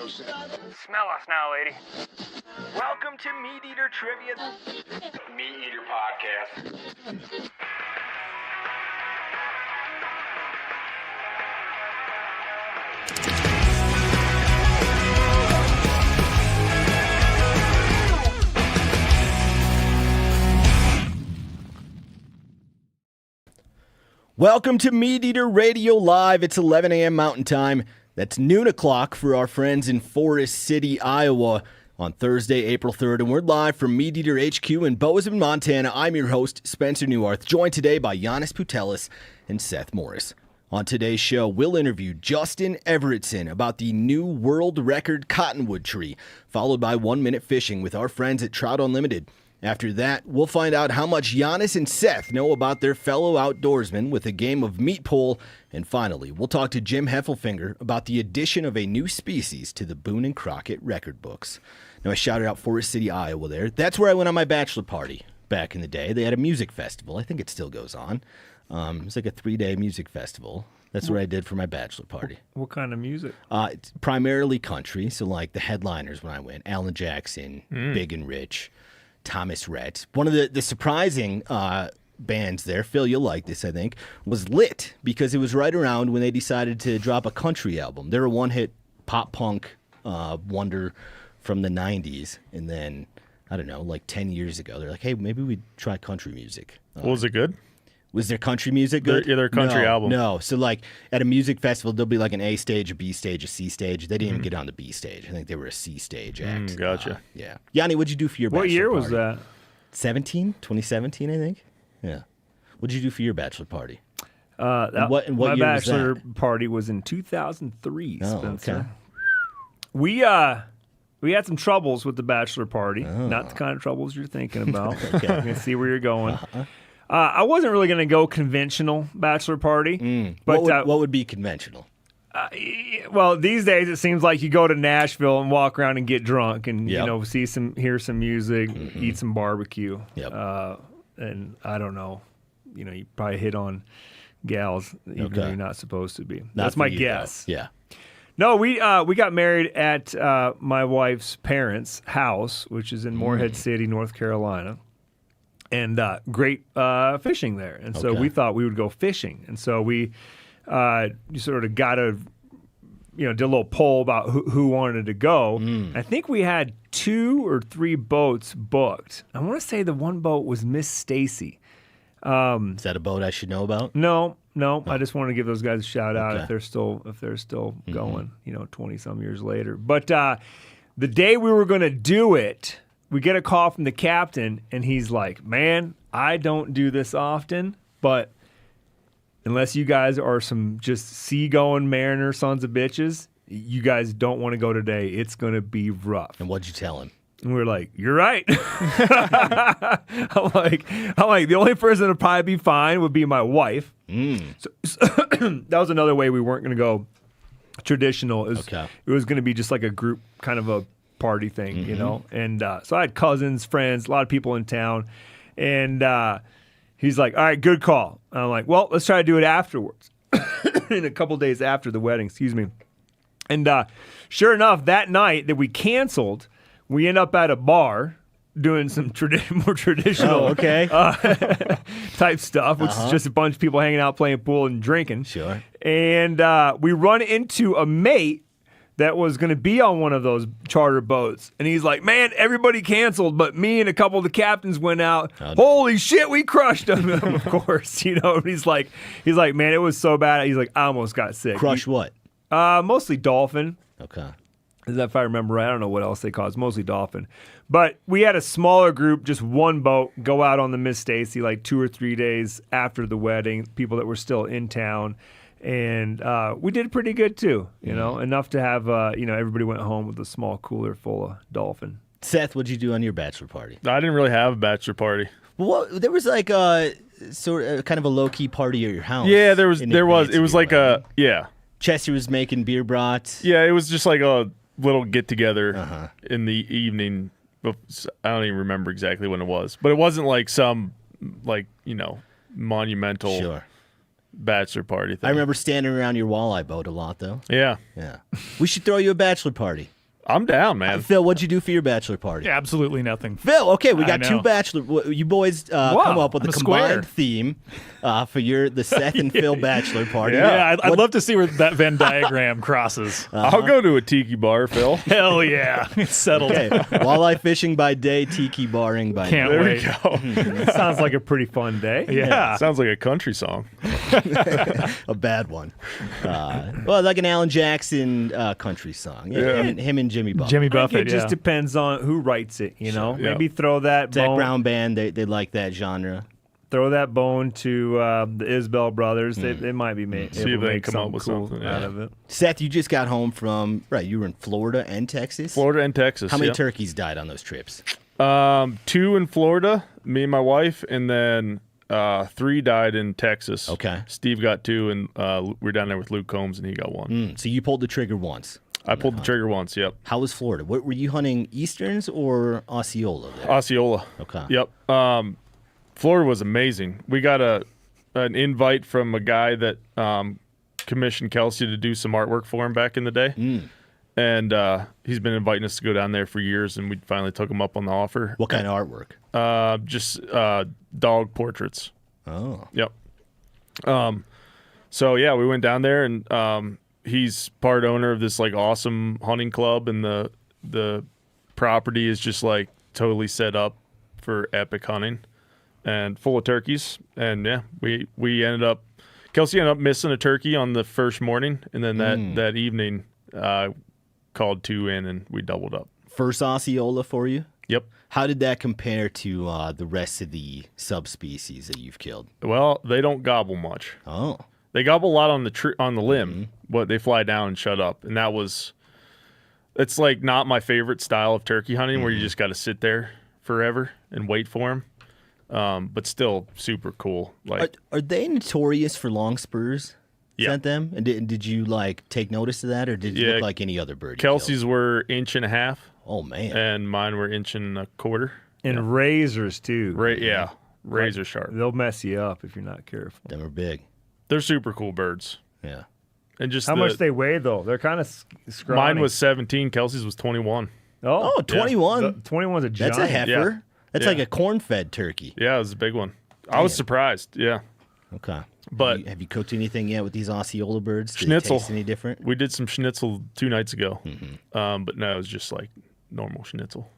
Smell us now, lady. Welcome to MeatEater Trivia. MeatEater Podcast. Welcome to MeatEater Radio Live. It's 11 a.m. Mountain Time. That's noon o'clock for our friends in Forest City, Iowa on Thursday, April 3rd. And we're live from MeatEater HQ in Bozeman, Montana. I'm your host, Spencer Neuharth, joined today by Janis Putelis and Seth Morris. On today's show, we'll interview Justin Evertson about the new world record Cottonwood tree, followed by 1 Minute Fishing with our friends at Trout Unlimited. After that, we'll find out how much Janis and Seth know about their fellow outdoorsmen with a game of meat pole. And finally, we'll talk to Jim Heffelfinger about the addition of a new species to the Boone and Crockett record books. Now, I shouted out Forest City, Iowa there. That's where I went on my bachelor party back in the day. They had a music festival. I think it still goes on. It was like a 3-day music festival. That's what I did for my bachelor party. What kind of music? It's primarily country. So like the headliners when I went, Alan Jackson, Big and Rich, Thomas Rhett. One of the surprising bands there, Phil, you'll like this, I think, was Lit, because it was right around when they decided to drop a country album. They're a one-hit pop-punk wonder from the 90s, and then, I don't know, like 10 years ago, they're like, hey, maybe we'd try country music. Was it good? Was their country music good? Their country album. No. So, like, at a music festival, there'll be like an A stage, a B stage, a C stage. They didn't even get on the B stage. I think they were a C stage act. Gotcha. Yeah. Yanni, what'd you do for your bachelor What year party? was that? 2017, I think. Yeah. What'd you do for your bachelor party? My what year was bachelor that? party was in 2003, Oh, Spencer. okay. We had some troubles with the bachelor party. Not the kind of troubles you're thinking about. Okay. I can see where you're going. I wasn't really going to go conventional bachelor party. But What would be conventional? well, these days it seems like you go to Nashville and walk around and get drunk and Yep. hear some music, eat some barbecue. Yep. And I don't know, you probably hit on gals even though Okay. you're not supposed to be. Not That's for my you, guess. though. Yeah. No, we got married at my wife's parents' house, which is in Morehead City, North Carolina. And great fishing there. And so Okay. we thought we would go fishing. And so we sort of got did a little poll about who wanted to go. I think we had 2 or 3 boats booked. I want to say the one boat was Miss Stacy. Is that a boat I should know about? No. I just want to give those guys a shout out Okay. if they're still going, 20 some years later. But the day we were going to do it, we get a call from the captain, and he's like, "Man, I don't do this often, but unless you guys are some just sea-going mariner sons of bitches, you guys don't want to go today. It's going to be rough." And what'd you tell him? And we were like, "You're right." I'm like, the only person that'd probably be fine would be my wife. So that was another way we weren't going to go traditional. It was going to be just like a group kind of a party thing, And so I had cousins, friends, a lot of people in town. And he's like, "All right, good call." And I'm like, "Well, let's try to do it afterwards." In a couple days after the wedding, excuse me. And sure enough, that night that we canceled, we end up at a bar doing some more traditional type stuff, which is just a bunch of people hanging out, playing pool and drinking. Sure. And we run into a mate that was going to be on one of those charter boats. And he's like, "Man, everybody canceled, but me and a couple of the captains went out. Holy shit, we crushed them." Of course, He's like, "Man, it was so bad." He's like, "I almost got sick." Crush what? Mostly dolphin. Okay. If I remember right, I don't know what else they call it. It's mostly dolphin. But we had a smaller group, just one boat, go out on the Miss Stacy like 2 or 3 days after the wedding, people that were still in town. And we did pretty good too, enough to have, everybody went home with a small cooler full of dolphin. Seth, what'd you do on your bachelor party? I didn't really have a bachelor party. Well, there was like a sort of kind of a low-key party at your house. Yeah, there was. It was like Chester was making beer brats. Yeah, it was just like a little get-together in the evening. I don't even remember exactly when it was. But it wasn't like some, monumental bachelor party thing. I remember standing around your walleye boat a lot, though. Yeah. Yeah. We should throw you a bachelor party. I'm down, man. Phil, what'd you do for your bachelor party? Absolutely nothing. Phil, okay, we got I two know. bachelor. You boys come up with I'm a a square. combined theme for the Seth and Phil bachelor party. Yeah, I'd love to see where that Venn diagram crosses. I'll go to a tiki bar, Phil. Hell yeah. It's settled. Okay, walleye fishing by day, tiki barring by Can't night. There wait. we go. That sounds like a pretty fun day. Yeah. Sounds like a country song. A bad one. Well, like an Alan Jackson country song. Yeah. Him and Jimmy Buffett. Jimmy I think Buffett, it just yeah. depends on who writes it, you know? Yeah. Maybe throw that Zach bone, Brown Band, they like that genre. throw that bone to the Isbell brothers. They might be able See to if they make can come up with cool something, out yeah. of it. Seth, you just got home from, you were in Florida and Texas? Florida and Texas. How many yep. turkeys died on those trips? 2 in Florida, me and my wife, and then 3 died in Texas. Okay. Steve got 2, and we were down there with Luke Combs, and he got 1. So you pulled the trigger once. I pulled the trigger once, yep. How was Florida? What were you hunting, Easterns or Osceola there? Osceola. Okay. Yep. Florida was amazing. We got an invite from a guy that commissioned Kelsey to do some artwork for him back in the day. And he's been inviting us to go down there for years, and we finally took him up on the offer. What kind of artwork? Just dog portraits. Oh. Yep. So yeah, we went down there, and he's part owner of this like awesome hunting club, and the property is just like totally set up for epic hunting and full of turkeys. And yeah, we ended up Kelsey ended up missing a turkey on the first morning, and then that evening called 2 in, and we doubled up. First Osceola for you? Yep. How did that compare to the rest of the subspecies that you've killed? Well, they don't gobble much. Oh. They gobble a lot on the limb, but they fly down and shut up. And it's like not my favorite style of turkey hunting, where you just got to sit there forever and wait for them. But still super cool. Like, Are they notorious for long spurs? Yeah. Is that them? And did you take notice of that, or did it look like any other bird? Kelsey's were 1.5 inches. Oh man. And mine were 1.25 inches. And razors, too. Yeah. Razor sharp. They'll mess you up if you're not careful. Them are big. They're super cool birds. Yeah. And just How much they weigh, though? They're kind of scrawny. Mine was 17. Kelsey's was 21. Oh, 21. 21's a giant. That's a heifer. Yeah. That's Yeah. like a corn-fed turkey. Yeah, it was a big one. I was surprised. Yeah. Okay. But have you cooked anything yet with these Osceola birds? Did Schnitzel. It taste any different? we did some schnitzel 2 nights ago. But no, it was just like normal schnitzel.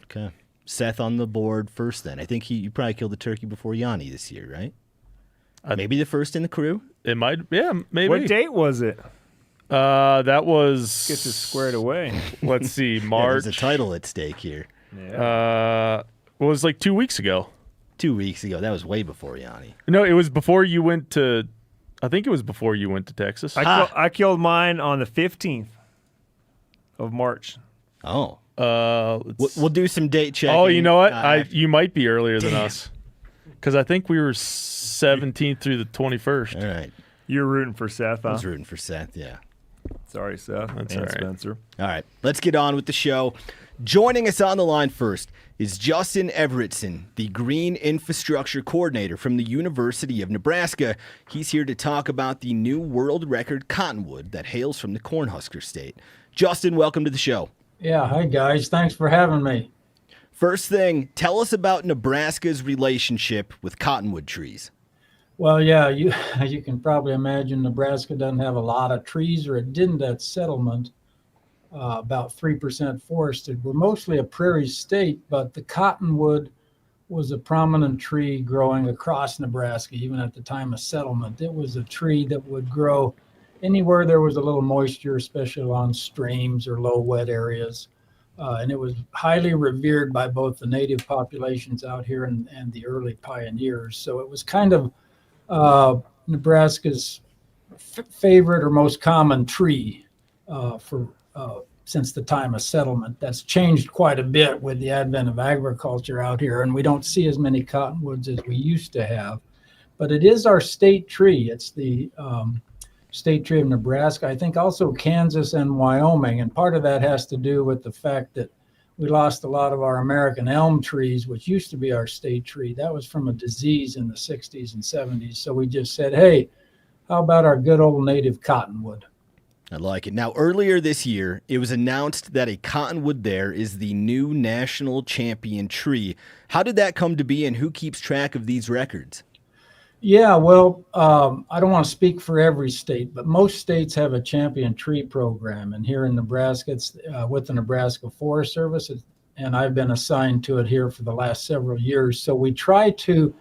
Okay. Seth on the board first then. I think you probably killed the turkey before Yanni this year, right? Maybe the first in the crew? It might, yeah, maybe. What date was it? That was. Gets it squared away. Let's see, Yeah, March. there's a title at stake here. Well, it was like 2 weeks ago. 2 weeks ago. That was way before Yanni. No, it was before you went to. I think it was before you went to Texas. I killed mine on the 15th of March. Oh. Let's- We'll do some date checking. oh, you know what? You might be earlier than us, because I think we were 17th through the 21st. All right. You're rooting for Seth, I huh? was rooting for Seth, yeah. Sorry, Seth. That's and all right. Spencer. All right, let's get on with the show. Joining us on the line first is Justin Evertson, the Green Infrastructure Coordinator from the University of Nebraska. He's here to talk about the new world record Cottonwood that hails from the Cornhusker State. Justin, welcome to the show. Yeah, hi guys. Thanks for having me. First thing, tell us about Nebraska's relationship with cottonwood trees. Well, yeah, you can probably imagine Nebraska doesn't have a lot of trees, or it didn't at settlement. About 3% forested. We're mostly a prairie state, but the cottonwood was a prominent tree growing across Nebraska, even at the time of settlement. It was a tree that would grow anywhere there was a little moisture, especially along streams or low wet areas. And it was highly revered by both the native populations out here and the early pioneers. So it was kind of Nebraska's favorite or most common tree since the time of settlement. That's changed quite a bit with the advent of agriculture out here, and we don't see as many cottonwoods as we used to have. But it is our state tree. It's the state tree of Nebraska. I think also Kansas and Wyoming, and part of that has to do with the fact that we lost a lot of our American elm trees, which used to be our state tree. That was from a disease in the 60s and 70s. So we just said, hey, how about our good old native cottonwood? I like it. Now, earlier this year, it was announced that a Cottonwood there is the new national champion tree. How did that come to be, and who keeps track of these records? Yeah, well, I don't want to speak for every state, but most states have a champion tree program. And here in Nebraska, it's with the Nebraska Forest Service, and I've been assigned to it here for the last several years. So we try to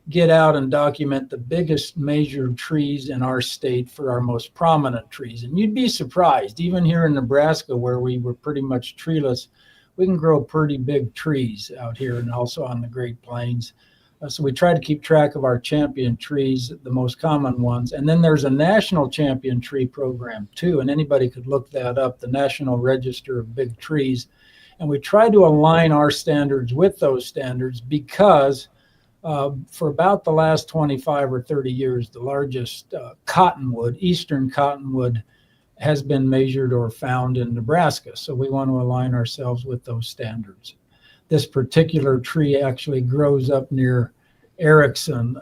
get out and document the biggest measured trees in our state for our most prominent trees. And you'd be surprised, even here in Nebraska, where we were pretty much treeless, we can grow pretty big trees out here and also on the Great Plains. So we try to keep track of our champion trees, the most common ones. And then there's a national champion tree program too, and anybody could look that up, the National Register of Big Trees. And we try to align our standards with those standards because for about the last 25 or 30 years, the largest cottonwood, eastern cottonwood, has been measured or found in Nebraska. So we want to align ourselves with those standards. This particular tree actually grows up near Evertson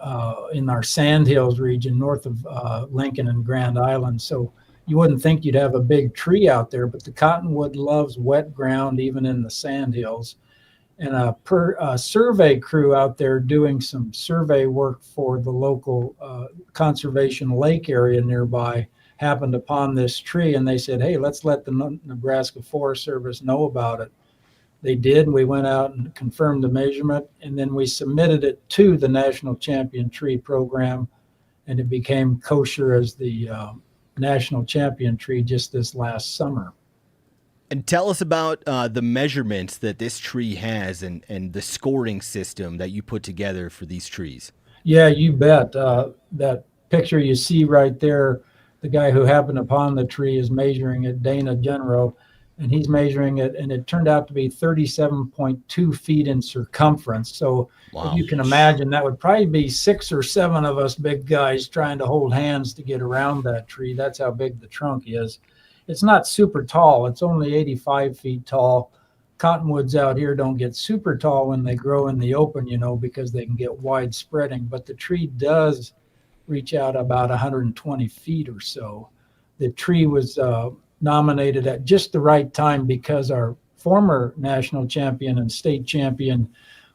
in our Sandhills region, north of Lincoln and Grand Island. So you wouldn't think you'd have a big tree out there, but the cottonwood loves wet ground, even in the Sandhills. And a survey crew out there doing some survey work for the local conservation lake area nearby happened upon this tree, and they said, hey, let's let the Nebraska Forest Service know about it. They did. We went out and confirmed the measurement, and then we submitted it to the National Champion Tree Program, and it became kosher as the National Champion Tree just this last summer. And tell us about the measurements that this tree has and the scoring system that you put together for these trees. Yeah, you bet. That picture you see right there, the guy who happened upon the tree is measuring it, Dana Genro, and he's measuring it, and it turned out to be 37.2 feet in circumference. So wow. If you can imagine, that would probably be 6 or 7 of us big guys trying to hold hands to get around that tree. That's how big the trunk is. It's not super tall. It's only 85 feet tall. Cottonwoods out here don't get super tall when they grow in the open, because they can get wide spreading. But the tree does reach out about 120 feet or so. The tree was nominated at just the right time because our former national champion and state champion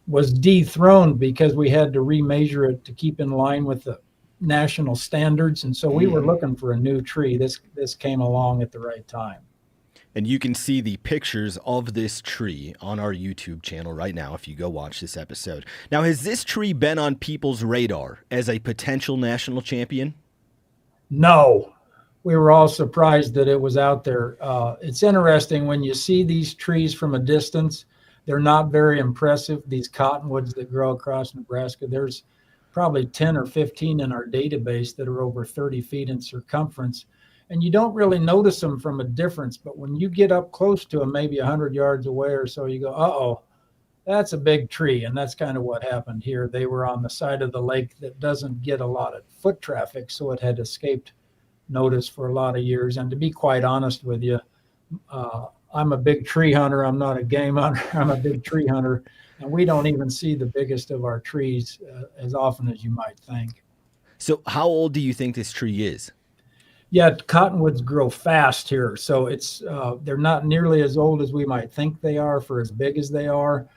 was dethroned because we had to remeasure it to keep in line with the national standards. And so we were looking for a new tree. This came along at the right time. And you can see the pictures of this tree on our YouTube channel right now if you go watch this episode. Now, has this tree been on people's radar as a potential national champion? No. We were all surprised that it was out there. It's interesting when you see these trees from a distance, they're not very impressive. These cottonwoods that grow across Nebraska, there's probably 10 or 15 in our database that are over 30 feet in circumference. And you don't really notice them from a difference, but when you get up close to them, maybe 100 yards away or so, you go, uh-oh, that's a big tree. And that's kind of what happened here. They were on the side of the lake that doesn't get a lot of foot traffic, so it had escaped notice for a lot of years. And to be quite honest with you, I'm a big tree hunter. I'm not a game hunter. I'm a big tree hunter. And we don't even see the biggest of our trees as often as you might think. So how old do you think this tree is? Yeah, cottonwoods grow fast here. So they're not nearly as old as we might think they are for as big as they are.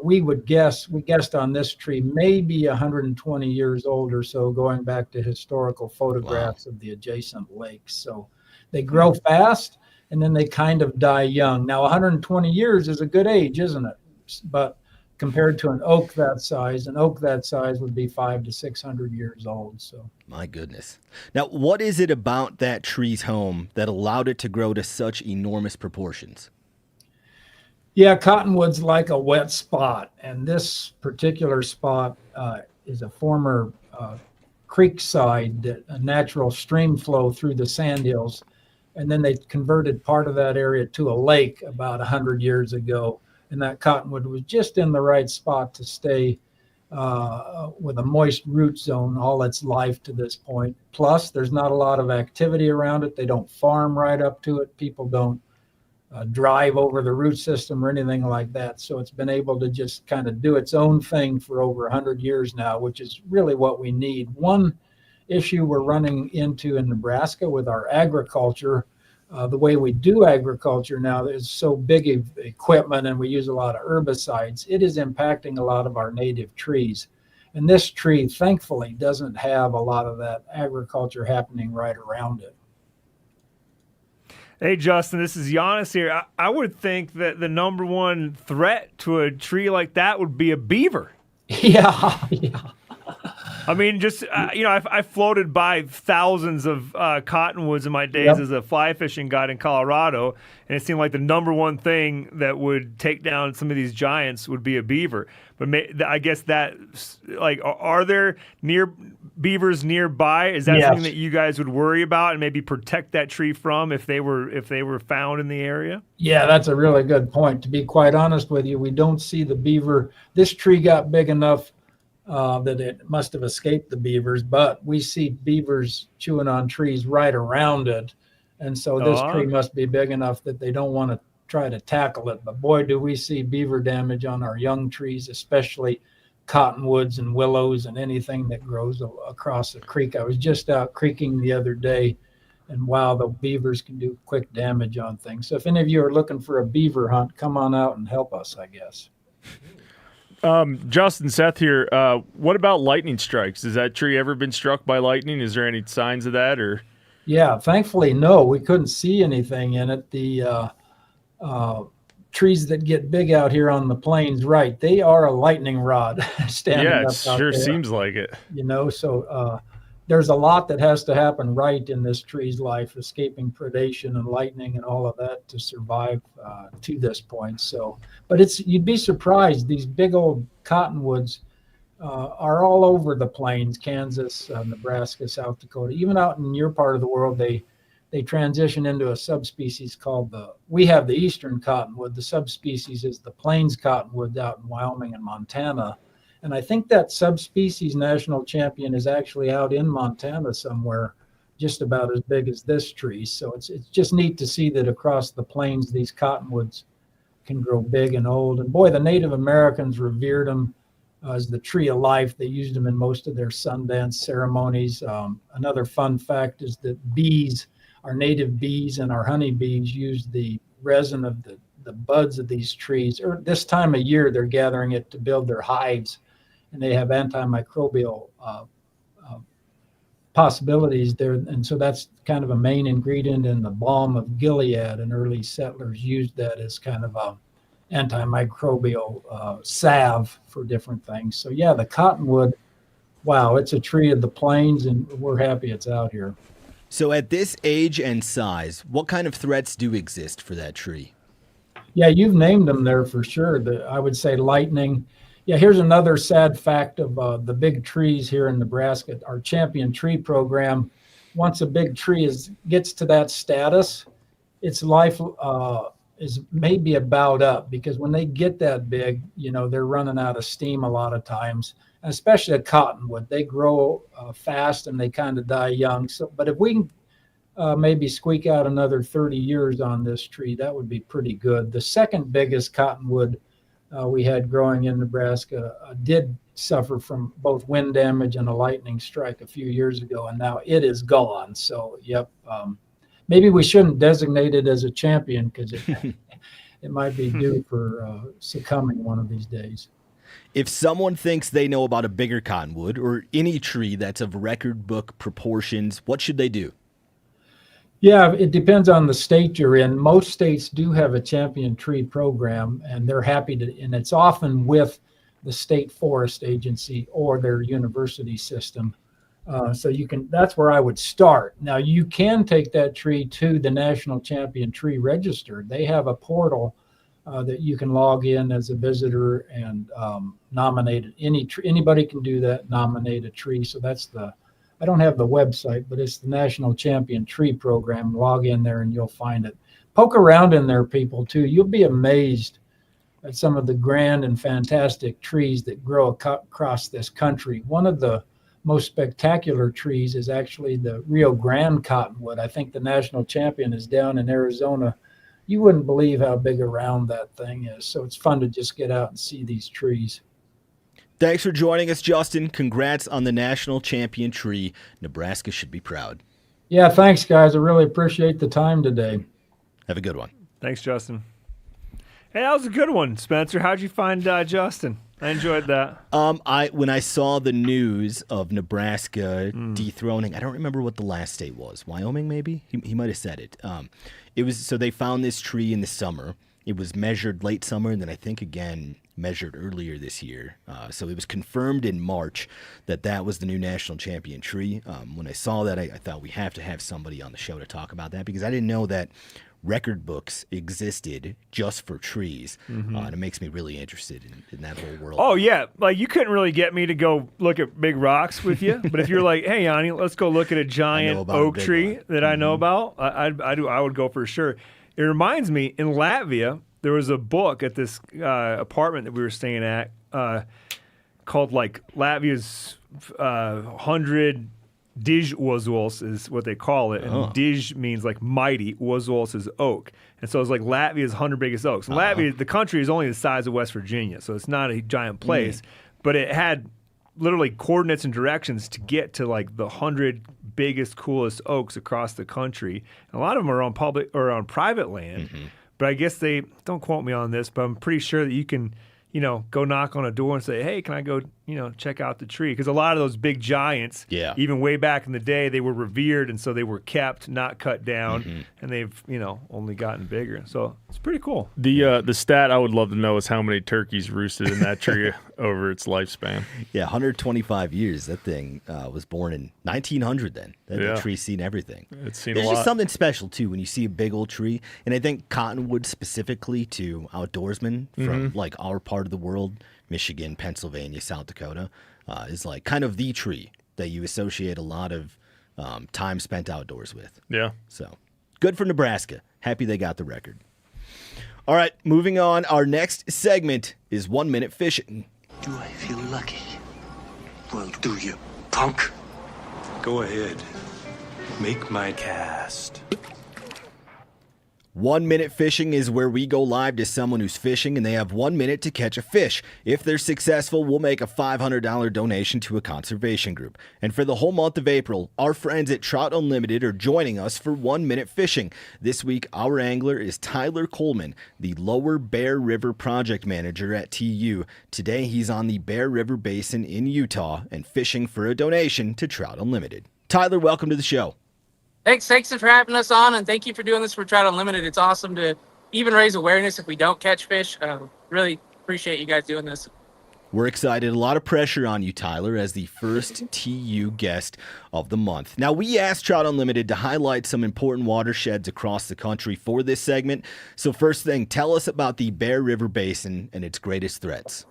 We guessed on this tree maybe 120 years old or so, going back to historical photographs of the adjacent lakes. So they grow fast and then they kind of die young. Now, 120 years is a good age, isn't it? But compared to an oak that size would be 500 to 600 years old. So my goodness. Now, what is it about that tree's home that allowed it to grow to such enormous proportions? Yeah, cottonwood's like a wet spot, and this particular spot is a former creek side, a natural stream flow through the sandhills, and then they converted part of that area to a lake about 100 years ago, and that cottonwood was just in the right spot to stay with a moist root zone all its life to this point. Plus, there's not a lot of activity around it. They don't farm right up to it. People don't drive over the root system or anything like that. So it's been able to just kind of do its own thing for over 100 years now, which is really what we need. One issue we're running into in Nebraska with our agriculture. The way we do agriculture now is so big of equipment and we use a lot of herbicides. It is impacting a lot of our native trees. And this tree, thankfully, doesn't have a lot of that agriculture happening right around it. Hey, Justin, this is Janis here. I would think that the number one threat to a tree like that would be a beaver. Yeah. I mean, just, I floated by thousands of cottonwoods in my days as a fly fishing guide in Colorado, and it seemed like the number one thing that would take down some of these giants would be a beaver. But I guess that, are there beavers nearby? Is that something that you guys would worry about and maybe protect that tree from if they were found in the area? Yeah, that's a really good point. To be quite honest with you, we don't see the beaver. This tree got big enough that it must have escaped the beavers, but we see beavers chewing on trees right around it. And so this tree must be big enough that they don't want to try to tackle it. But boy, do we see beaver damage on our young trees, especially cottonwoods and willows and anything that grows across the creek. I was just out creeking the other day, and wow, the beavers can do quick damage on things. So if any of you are looking for a beaver hunt, come on out and help us, I guess. Justin, Seth here. What about lightning strikes? Has that tree ever been struck by lightning? Is there any signs of that? Or Yeah, thankfully, no. We couldn't see anything in it. The trees that get big out here on the plains, right, they are a lightning rod standing up out sure there. Seems like it. So there's a lot that has to happen right in this tree's life, escaping predation and lightning and all of that to survive to this point. So, but you'd be surprised. These big old cottonwoods are all over the plains, Kansas, Nebraska, South Dakota, even out in your part of the world. They transition into a subspecies called we have the eastern cottonwood. The subspecies is the plains cottonwood out in Wyoming and Montana. And I think that subspecies national champion is actually out in Montana somewhere, just about as big as this tree. So it's just neat to see that across the plains, these cottonwoods can grow big and old. And boy, the Native Americans revered them as the tree of life. They used them in most of their Sundance ceremonies. Another fun fact is that our native bees and our honeybees use the resin of the buds of these trees. Or this time of year, they're gathering it to build their hives, and they have antimicrobial possibilities there. And so that's kind of a main ingredient in the balm of Gilead, and early settlers used that as kind of a antimicrobial salve for different things. So yeah, the cottonwood, wow, it's a tree of the plains, and we're happy it's out here. So at this age and size, what kind of threats do exist for that tree? Yeah, you've named them there for sure. I would say lightning. Yeah, here's another sad fact of the big trees here in Nebraska. Our champion tree program, once a big tree gets to that status, its life is maybe about up, because when they get that big, they're running out of steam a lot of times. Especially a cottonwood, they grow fast and they kind of die young. So, but if we can maybe squeak out another 30 years on this tree, that would be pretty good. The second biggest cottonwood we had growing in Nebraska did suffer from both wind damage and a lightning strike a few years ago, and now it is gone. So, yep, maybe we shouldn't designate it as a champion, because it might be due for succumbing one of these days. If someone thinks they know about a bigger cottonwood or any tree that's of record book proportions, what should they do? Yeah, it depends on the state you're in. Most states do have a champion tree program, and they're happy to, and it's often with the state forest agency or their university system. So that's where I would start. Now, you can take that tree to the National Champion Tree Register. They have a portal that you can log in as a visitor and nominate anybody can do that, nominate a tree. So I don't have the website, but it's the National Champion Tree Program. Log in there and you'll find it. Poke around in there, people, too. You'll be amazed at some of the grand and fantastic trees that grow across this country. One of the most spectacular trees is actually the Rio Grande cottonwood. I think the national champion is down in Arizona. You wouldn't believe how big around that thing is. So it's fun to just get out and see these trees. Thanks for joining us, Justin. Congrats on the national champion tree. Nebraska should be proud. Yeah, thanks, guys. I really appreciate the time today. Have a good one. Thanks, Justin. Hey, that was a good one, Spencer. How'd you find Justin? I enjoyed that. When I saw the news of Nebraska dethroning, I don't remember what the last state was. Wyoming, maybe? He might have said it. It was so they found this tree in the summer. It was measured late summer, and then I think again measured earlier this year. So it was confirmed in March that was the new national champion tree. When I saw that, I thought we have to have somebody on the show to talk about that because I didn't know that record books existed just for trees. And it makes me really interested in that whole world. Oh, yeah. Like, you couldn't really get me to go look at big rocks with you. But if you're like, hey, Yanni, let's go look at a giant oak tree that I know about, I would go for sure. It reminds me, in Latvia, there was a book at this apartment that we were staying at called, like, Latvia's 100 Dij Ozols is what they call it. And Dij means, like, mighty. Ozols is oak. And so it's like Latvia's 100 biggest oaks. And Latvia, the country is only the size of West Virginia, so it's not a giant place. But it had literally coordinates and directions to get to, like, the 100 biggest, coolest oaks across the country. And a lot of them are on public or on private land. But I guess they don't quote me on this, but I'm pretty sure that you can, go knock on a door and say, hey, can I go, check out the tree? Because a lot of those big giants, even way back in the day, they were revered, and so they were kept, not cut down, and they've, only gotten bigger. So it's pretty cool. The stat I would love to know is how many turkeys roosted in that tree over its lifespan. Yeah, 125 years. That thing was born in 1900 then. That tree's seen everything. It's seen There's a lot. just something special, too, when you see a big old tree. And I think Cottonwood specifically to outdoorsmen from, like, our part of the world, Michigan, Pennsylvania, South Dakota, is, like, kind of the tree that you associate a lot of time spent outdoors with. Yeah. So, good for Nebraska. Happy they got the record. All right, moving on. Our next segment is 1 Minute Fishing. Do I feel lucky? Well, do you, punk? Go ahead. Make my cast. 1 Minute Fishing is where we go live to someone who's fishing and they have 1 minute to catch a fish. If they're successful, we'll make a $500 donation to a conservation group. And for the whole month of April, our friends at Trout Unlimited are joining us for 1 Minute Fishing. This week, our angler is Tyler Coleman, the Lower Bear River project manager at TU. Today, he's on the Bear River Basin in Utah and fishing for a donation to Trout Unlimited. Tyler, welcome to the show. Thanks for having us on, and thank you for doing this for Trout Unlimited. It's awesome to even raise awareness if we don't catch fish. Really appreciate you guys doing this. We're excited. A lot of pressure on you, Tyler, as the first TU guest of the month. Now, we asked Trout Unlimited to highlight some important watersheds across the country for this segment. So first thing, tell us about the Bear River Basin and its greatest threats.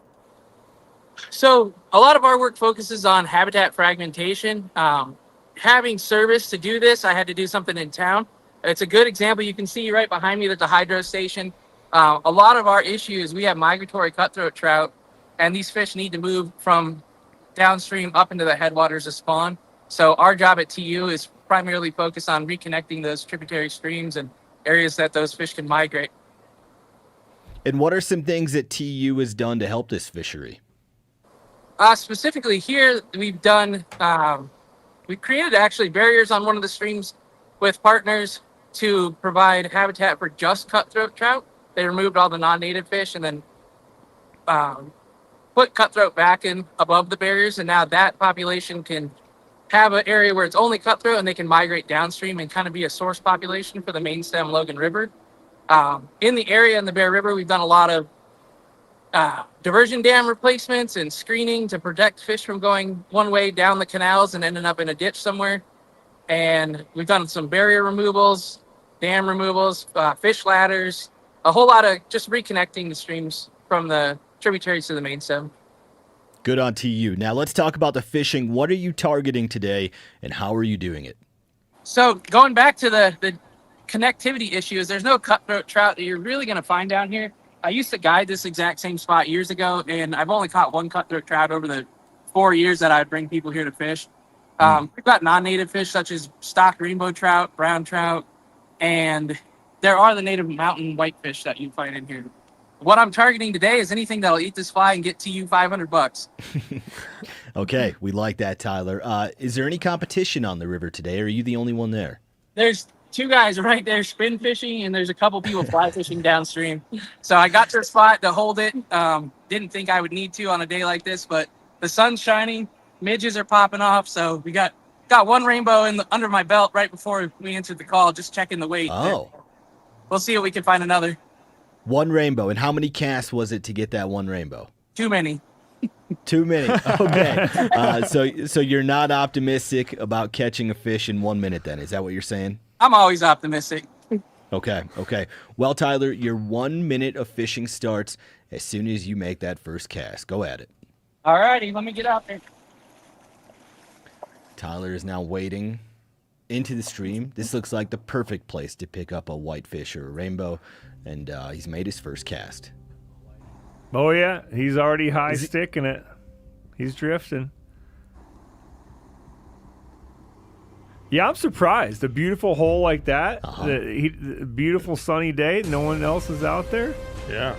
So a lot of our work focuses on habitat fragmentation. Having service to do this, I had to do something in town. It's a good example. You can see right behind me there's a hydro station. A lot of our issues, we have migratory cutthroat trout, and these fish need to move from downstream up into the headwaters to spawn. So our job at TU is primarily focused on reconnecting those tributary streams and areas that those fish can migrate. And what are some things that TU has done to help this fishery? Specifically here, we've done... we created actually barriers on one of the streams with partners to provide habitat for just cutthroat trout. They removed all the non-native fish and then put cutthroat back in above the barriers. And now that population can have an area where it's only cutthroat and they can migrate downstream and kind of be a source population for the main stem Logan River. In the area in the Bear River, we've done a lot of diversion dam replacements and screening to protect fish from going one way down the canals and ending up in a ditch somewhere. And we've done some barrier removals, dam removals, fish ladders, a whole lot of just reconnecting the streams from the tributaries to the main stem. Good on TU. Now let's talk about the fishing. What are you targeting today and how are you doing it? So going back to the connectivity issues, there's no cutthroat trout that you're really going to find down here. I used to guide this exact same spot years ago, and I've only caught one cutthroat trout over the 4 years that I'd bring people here to fish. We've got non-native fish such as stock rainbow trout, brown trout, and there are the native mountain whitefish that you find in here. what I'm targeting today is anything that'll eat this fly and get to you $500. Okay, we like that, Tyler. Is there any competition on the river today, or are you the only one there? There's 2 guys right there spin fishing, and there's a couple people fly fishing downstream. So I got to a spot to hold it. Didn't think I would need to on a day like this, but the sun's shining, midges are popping off, so we got one rainbow under my belt right before we answered the call, just checking the weight. Oh. We'll see if we can find another. One rainbow. And how many casts was it to get that one rainbow? Too many. Too many. Okay. So you're not optimistic about catching a fish in 1 minute then? Is that what you're saying? I'm always optimistic. Okay. Well, Tyler, your 1 minute of fishing starts as soon as you make that first cast. Go at it. All righty, let me get out there. Tyler is now wading into the stream. This looks like the perfect place to pick up a whitefish or a rainbow, and he's made his first cast. Oh, yeah. He's already sticking it. He's drifting. Yeah, I'm surprised. A beautiful hole like that, the beautiful sunny day, no one else is out there. Yeah.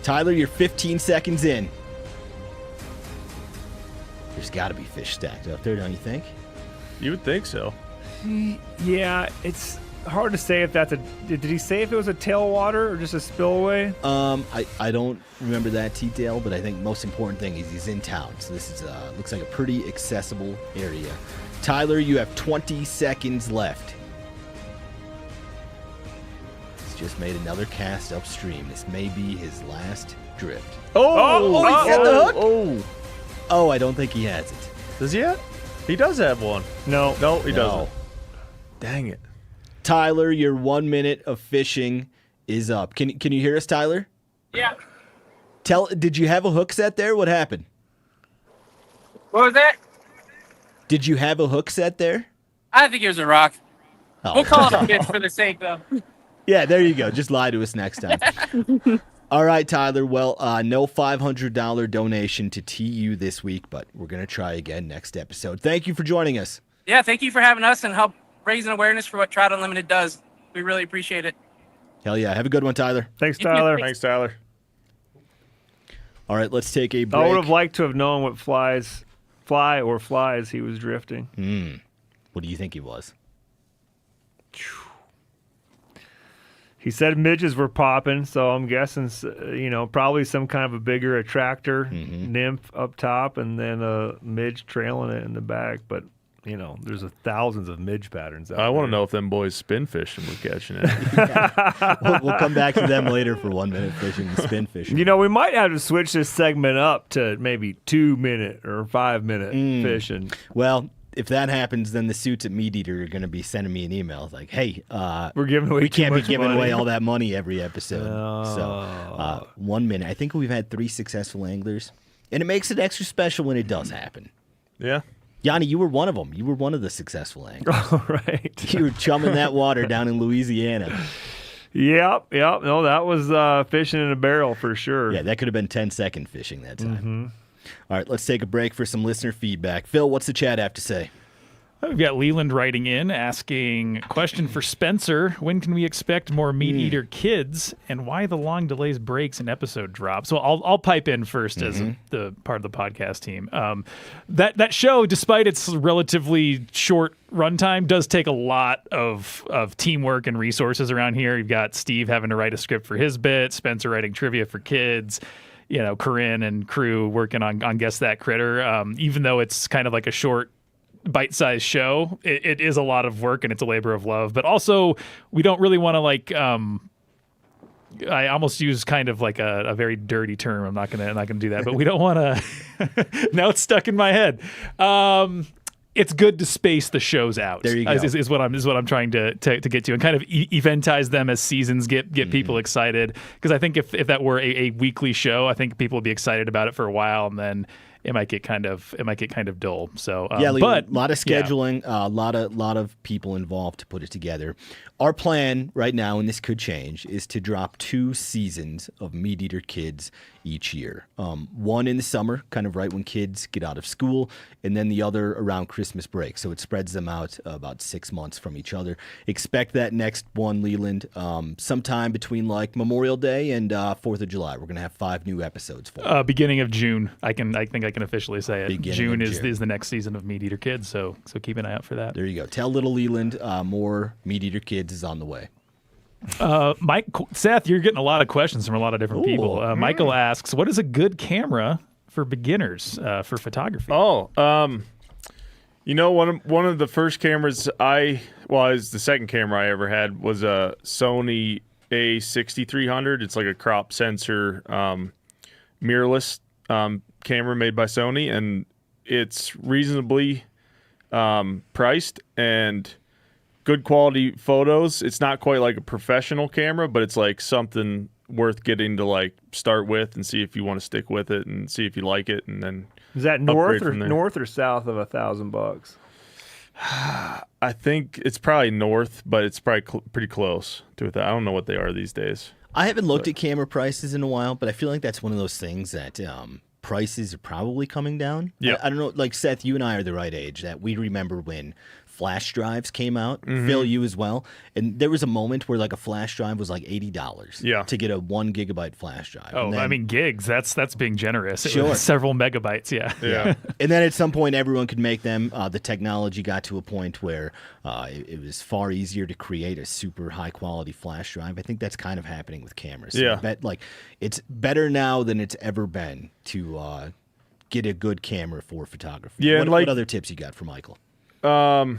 Tyler, you're 15 seconds in. There's got to be fish stacked up there, don't you think? You would think so. Yeah, it's hard to say if that's did he say if it was a tailwater or just a spillway? I don't remember that detail, but I think most important thing is he's in town. So this is looks like a pretty accessible area. Tyler, you have 20 seconds left. He's just made another cast upstream. This may be his last drift. Oh, he got the hook? Oh, I don't think he has it. Does he have? He does have one. No, he doesn't. Dang it. Tyler, your 1 minute of fishing is up. Can you hear us, Tyler? Yeah. Did you have a hook set there? What happened? What was that? Did you have a hook set there? I think it was a rock. Oh. We'll call it a fish for the sake, though. Yeah, there you go. Just lie to us next time. All right, Tyler. Well, no $500 donation to TU this week, but we're going to try again next episode. Thank you for joining us. Yeah, thank you for having us and help raising awareness for what Trout Unlimited does. We really appreciate it. Hell yeah. Have a good one, Tyler. Thanks, Tyler. Thanks, Tyler. All right, let's take a break. I would have liked to have known what flies he was drifting. What do you think he was? He said midges were popping, so I'm guessing, probably some kind of a bigger attractor nymph up top and then a midge trailing it in the back. But, there's thousands of midge patterns out there. I want to know if them boys spin fishing were catching it. We'll come back to them later for 1 minute fishing and spin fishing. We might have to switch this segment up to maybe 2 minute or 5 minute fishing. Well, if that happens, then the suits at MeatEater are going to be sending me an email. It's like, hey, we're giving away we can't be much giving money. away all that money every episode. So 1 minute. I think we've had 3 successful anglers, and it makes it extra special when it does happen. Yeah. Yanni, you were one of them. You were one of the successful anglers. All right. You were chumming that water down in Louisiana. Yep. No, that was fishing in a barrel for sure. Yeah, that could have been 10-second fishing that time. All right, let's take a break for some listener feedback. Phil, what's the chat have to say? We've got Leland writing in asking, question for Spencer, when can we expect more MeatEater kids, and why the long delays, breaks, and episode drops? So I'll pipe in first as the part of the podcast team. That show, despite its relatively short runtime, does take a lot of teamwork and resources around here. You've got Steve having to write a script for his bit, Spencer writing trivia for kids, Corinne and crew working on Guess That Critter. Even though it's kind of like a short, bite-sized show, it is a lot of work and it's a labor of love. But also, we don't really want to I almost use kind of like a very dirty term. I'm not gonna do that. But we don't want to. Now it's stuck in my head. It's good to space the shows out. There you go. Is what I'm trying to get to, and kind of eventize them as seasons get people excited. Because I think if that were a weekly show, I think people would be excited about it for a while, and then it might get kind of dull. So yeah, but a lot of scheduling, a lot of people involved to put it together. Our plan right now, and this could change, is to drop 2 seasons of MeatEater Kids each year. One in the summer, kind of right when kids get out of school, and then the other around Christmas break. So it spreads them out about 6 months from each other. Expect that next one, Leland, sometime between like Memorial Day and 4th of July. We're going to have 5 new episodes for you. Beginning of June. I think I can officially say it. June is the next season of MeatEater Kids, so keep an eye out for that. There you go. Tell little Leland more MeatEater Kids is on the way. Seth, you're getting a lot of questions from a lot of different people. Michael asks, what is a good camera for beginners for photography? Oh, one of the first cameras it's the second camera I ever had was a Sony A6300. It's like a crop sensor mirrorless camera made by Sony, and it's reasonably priced and good quality photos. It's not quite like a professional camera, but it's like something worth getting to like start with and see if you want to stick with it and see if you like it, and then is that north or south of $1,000? I think it's probably north, but it's probably pretty close to it. I don't know what they are these days. I haven't looked at camera prices in a while, but I feel like that's one of those things that prices are probably coming down. Yeah, I don't know. Like Seth, you and I are the right age that we remember when flash drives came out. Phil, you as well. And there was a moment where like a flash drive was like $80 to get a 1 gigabyte flash drive. Oh, I mean gigs. That's being generous. Sure. Several megabytes. Yeah. And then at some point, everyone could make them. The technology got to a point where it was far easier to create a super high quality flash drive. I think that's kind of happening with cameras. So I bet like it's better now than it's ever been to get a good camera for photography. Yeah. What other tips you got for Michael? A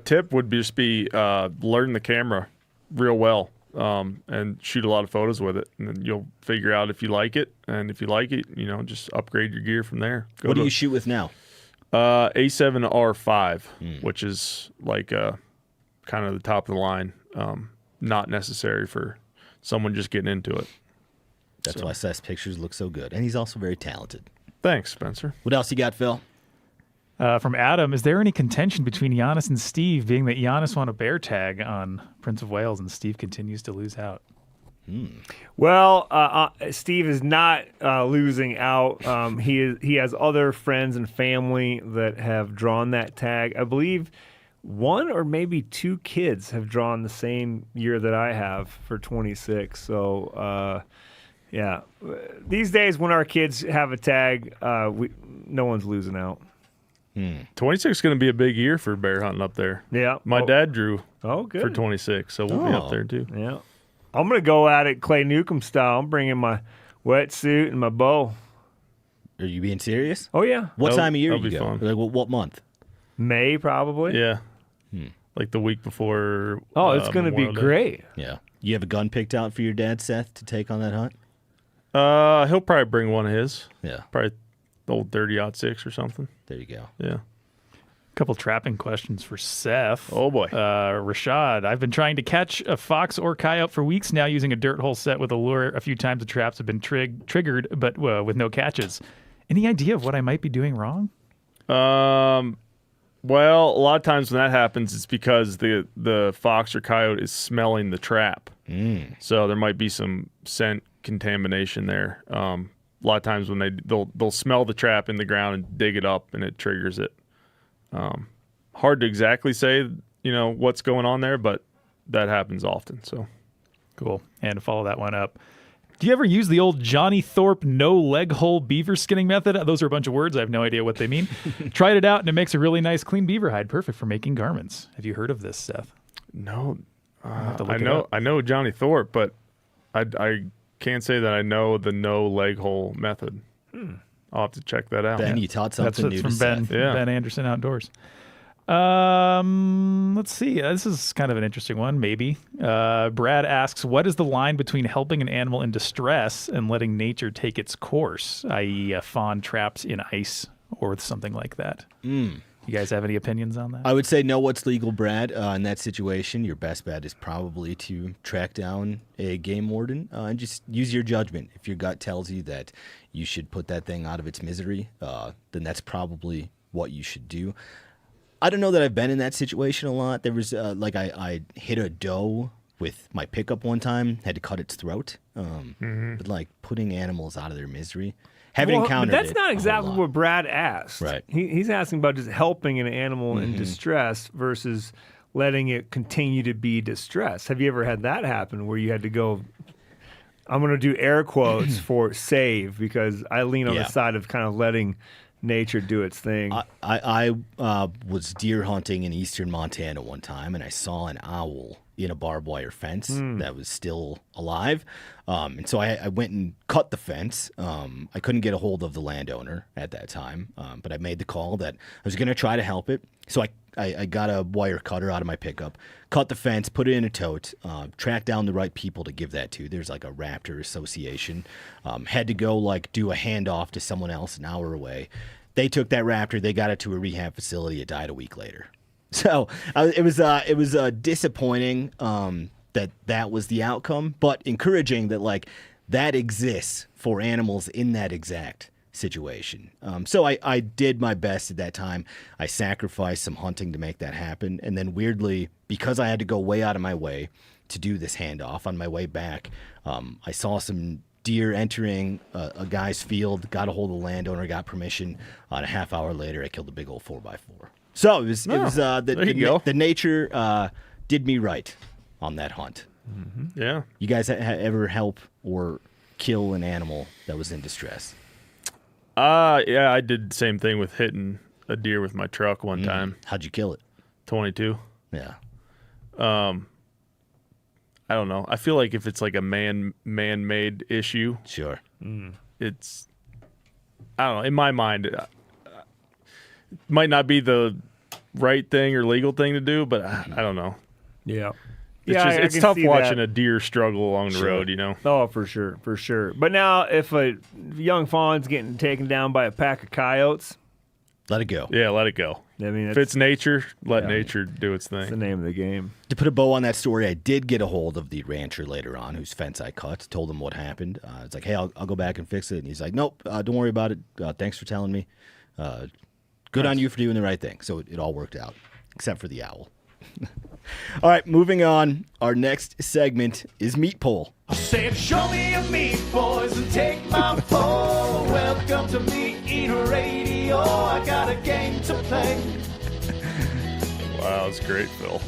tip would just be learn the camera real well and shoot a lot of photos with it, and then you'll figure out if you like it, and if you like it, just upgrade your gear from there. What do you shoot with now? A7R5, which is like kind of the top of the line, not necessary for someone just getting into it. That's why Seth's pictures look so good, and he's also very talented. Thanks, Spencer. What else you got, Phil? From Adam, is there any contention between Janis and Steve, being that Janis won a bear tag on Prince of Wales and Steve continues to lose out? Well, Steve is not losing out. He has other friends and family that have drawn that tag. I believe 1 or maybe 2 kids have drawn the same year that I have for 26. So, yeah. These days when our kids have a tag, no one's losing out. 26 is going to be a big year for bear hunting up there. Yeah. My dad drew good. for 26, so we'll be up there too. Yeah. I'm going to go at it Clay Newcomb style. I'm bringing my wetsuit and my bow. Are you being serious? Oh, yeah. What time of year that'll you be go? fun. Like what month? May, probably. Yeah. Like the week before. Oh, it's going to be great. Yeah. You have a gun picked out for your dad, Seth, to take on that hunt? He'll probably bring one of his. Yeah. Probably the old 30-06 or something. There you go. Yeah. A couple trapping questions for Seth. Oh, boy. Rashad, I've been trying to catch a fox or coyote for weeks now using a dirt hole set with a lure. A few times the traps have been triggered, but with no catches. Any idea of what I might be doing wrong? Well, a lot of times when that happens, it's because the fox or coyote is smelling the trap. So there might be some scent contamination there. A lot of times when they'll smell the trap in the ground and dig it up, and it triggers it. Hard to exactly say, what's going on there, but that happens often. So cool. And to follow that one up, do you ever use the old Johnny Thorpe no leg hole beaver skinning method? Those are a bunch of words. I have no idea what they mean. Tried it out, and it makes a really nice clean beaver hide, perfect for making garments. Have you heard of this, Seth? No, I know Johnny Thorpe, but I can't say that I know the no leg hole method. I'll have to check that out. Ben, you taught something new from to Ben. Seth. Yeah. Ben Anderson Outdoors. Let's see. This is kind of an interesting one, maybe. Brad asks, what is the line between helping an animal in distress and letting nature take its course, i.e. fawn traps in ice or something like that? You guys have any opinions on that? I would say know what's legal, Brad. In that situation, your best bet is probably to track down a game warden and just use your judgment. If your gut tells you that you should put that thing out of its misery, then that's probably what you should do. I don't know that I've been in that situation a lot. There was I hit a doe with my pickup one time, had to cut its throat. But like putting animals out of their misery. Haven't encountered but that's it not a exactly whole lot. what Brad asked. Right. He's asking about just helping an animal in distress versus letting it continue to be distressed. Have you ever had that happen where you had to go, I'm going to do air quotes for save because I lean on the side of kind of letting nature do its thing. I was deer hunting in eastern Montana one time, and I saw an owl in a barbed wire fence that was still alive. And so I went and cut the fence. I couldn't get a hold of the landowner at that time, but I made the call that I was going to try to help it. So I got a wire cutter out of my pickup, cut the fence, put it in a tote, tracked down the right people to give that to. There's like a raptor association. Had to go do a handoff to someone else an hour away. They took that raptor, they got it to a rehab facility. It died a week later. So it was disappointing that was the outcome, but encouraging that that exists for animals in that exact situation. So I did my best at that time. I sacrificed some hunting to make that happen, and then weirdly, because I had to go way out of my way to do this handoff on my way back, I saw some deer entering a guy's field, got a hold of the landowner, got permission. A half hour later, I killed a big old 4x4. So it was the nature did me right on that hunt. Mm-hmm. Yeah. You guys ever help or kill an animal that was in distress? Yeah, I did the same thing with hitting a deer with my truck one time. How'd you kill it? 22. Yeah. I don't know. I feel like if it's like a man-made issue, sure, it's, I don't know. In my mind, it might not be the right thing or legal thing to do, but I don't know. Yeah. It's tough watching a deer struggle along the road, you know? Oh, for sure. But now if a young fawn's getting taken down by a pack of coyotes, let it go. Yeah, let it go. I mean, if it's nature, let nature do its thing. That's the name of the game. To put a bow on that story, I did get a hold of the rancher later on whose fence I cut, told him what happened. It's like, hey, I'll go back and fix it. And he's like, nope, don't worry about it. Thanks for telling me. Good on you for doing the right thing. So it all worked out, except for the owl. All right, moving on. Our next segment is Meat Poll. I said, show me your meat, boys, and take my poll. Welcome to MeatEater Radio. I got a game to play. Wow, that's great, Phil.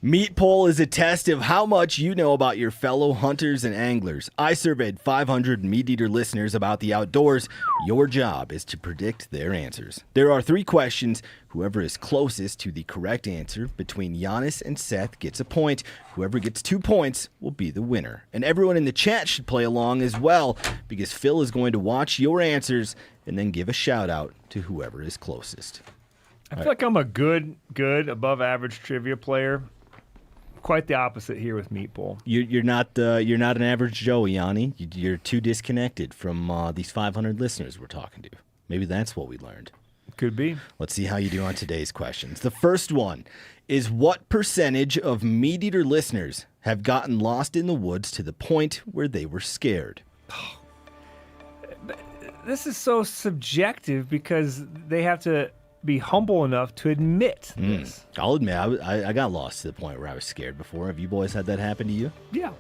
Meat Poll is a test of how much you know about your fellow hunters and anglers. I surveyed 500 MeatEater listeners about the outdoors. Your job is to predict their answers. There are 3 questions. Whoever is closest to the correct answer between Janis and Seth gets a point. Whoever gets 2 points will be the winner. And everyone in the chat should play along as well, because Phil is going to watch your answers and then give a shout out to whoever is closest. I feel like I'm a good, above average trivia player. Quite the opposite here with Meat Poll. You're not an average Joe, Yanni. You're too disconnected from these 500 listeners we're talking to. Maybe that's what we learned. Could be. Let's see how you do on today's questions. The first one is, what percentage of MeatEater listeners have gotten lost in the woods to the point where they were scared? This is so subjective because they have to be humble enough to admit this. I'll admit, I got lost to the point where I was scared before. Have you boys had that happen to you? Yeah.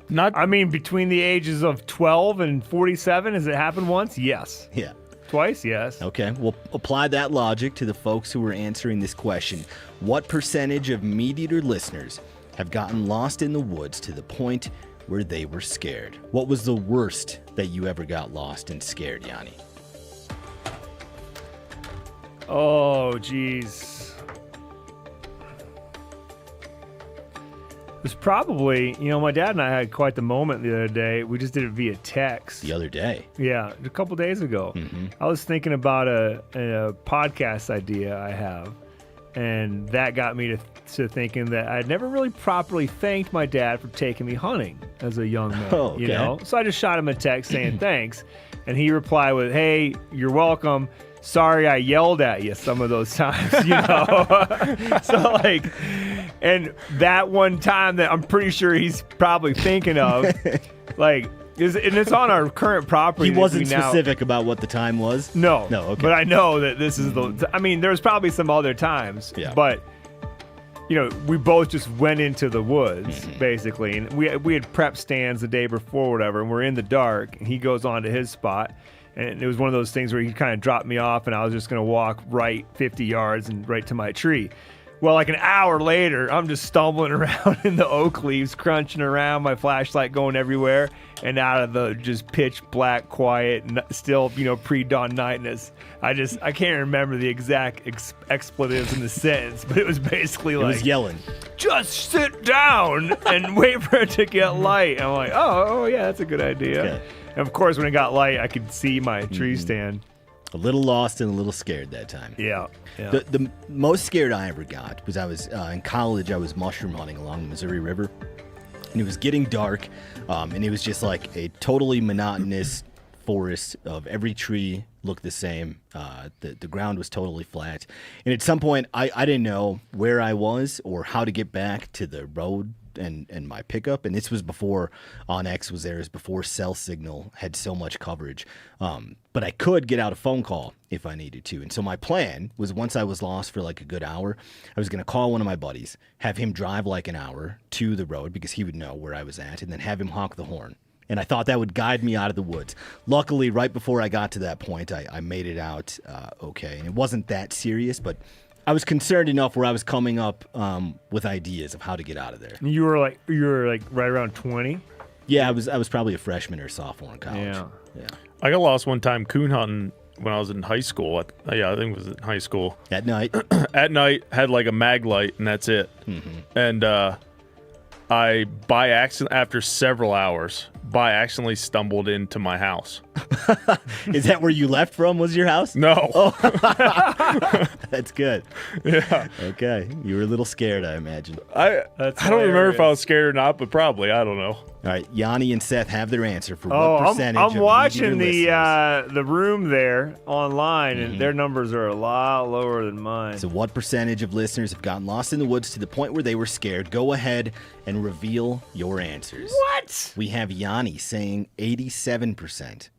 Between the ages of 12 and 47, has it happened once? Yes. Yeah. Twice? Yes. Okay, well, apply that logic to the folks who are answering this question. What percentage of MeatEater listeners have gotten lost in the woods to the point where they were scared? What was the worst that you ever got lost and scared, Yanni? Oh, geez. It was probably, my dad and I had quite the moment the other day. We just did it via text. The other day? Yeah, a couple days ago. Mm-hmm. I was thinking about a podcast idea I have, and that got me to thinking that I'd never really properly thanked my dad for taking me hunting as a young man. Oh, okay. So I just shot him a text saying thanks. And he replied with, "Hey, you're welcome. Sorry I yelled at you some of those times," So like, and that one time that I'm pretty sure he's probably thinking of, like, and it's on our current property. He wasn't specific about what the time was? No. Okay. But I know that this is I mean, there's probably some other times. Yeah. But, we both just went into the woods, basically. And we had prep stands the day before, whatever, and we're in the dark. And he goes on to his spot. And it was one of those things where he kind of dropped me off, and I was just going to walk right 50 yards and right to my tree. Well, like an hour later, I'm just stumbling around in the oak leaves, crunching around, my flashlight going everywhere, and out of the just pitch black, quiet, still, pre-dawn nightness. I can't remember the exact expletives in the sentence, but it was basically like, It was yelling. "Just sit down and wait for it to get light." And I'm like, oh yeah, that's a good idea. Okay. And of course, when it got light, I could see my tree stand. A little lost and a little scared that time. Yeah. The most scared I ever got was I was in college. I was mushroom hunting along the Missouri River, and it was getting dark, and it was just like a totally monotonous forest of every tree looked the same. The ground was totally flat, and at some point I didn't know where I was or how to get back to the road and my pickup, and this was before OnX was there, before cell signal had so much coverage, but I could get out a phone call if I needed to. And so my plan was, once I was lost for like a good hour, I was going to call one of my buddies, have him drive like an hour to the road because he would know where I was at, and then have him honk the horn. And I thought that would guide me out of the woods. Luckily, right before I got to that point, I made it out okay. And it wasn't that serious, but I was concerned enough where I was coming up with ideas of how to get out of there. You were like right around 20? Yeah, I was probably a freshman or sophomore in college. Yeah. I got lost one time coon hunting when I was in high school. I think it was in high school. At night? At night, had like a mag light, and that's it. And I, by accident, after several hours, accidentally stumbled into my house. Is that where you left from, was your house? No. Oh. That's good. Yeah. Okay. You were a little scared, I imagine. I don't remember if I was scared or not, but probably. I don't know. All right. Yanni and Seth have their answer for what percentage I'm of watching the room there online, and their numbers are a lot lower than mine. So what percentage of listeners have gotten lost in the woods to the point where they were scared? Go ahead and reveal your answers. What? We have Yanni saying 87%,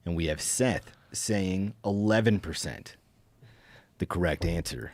and we have Seth saying 11%. The correct answer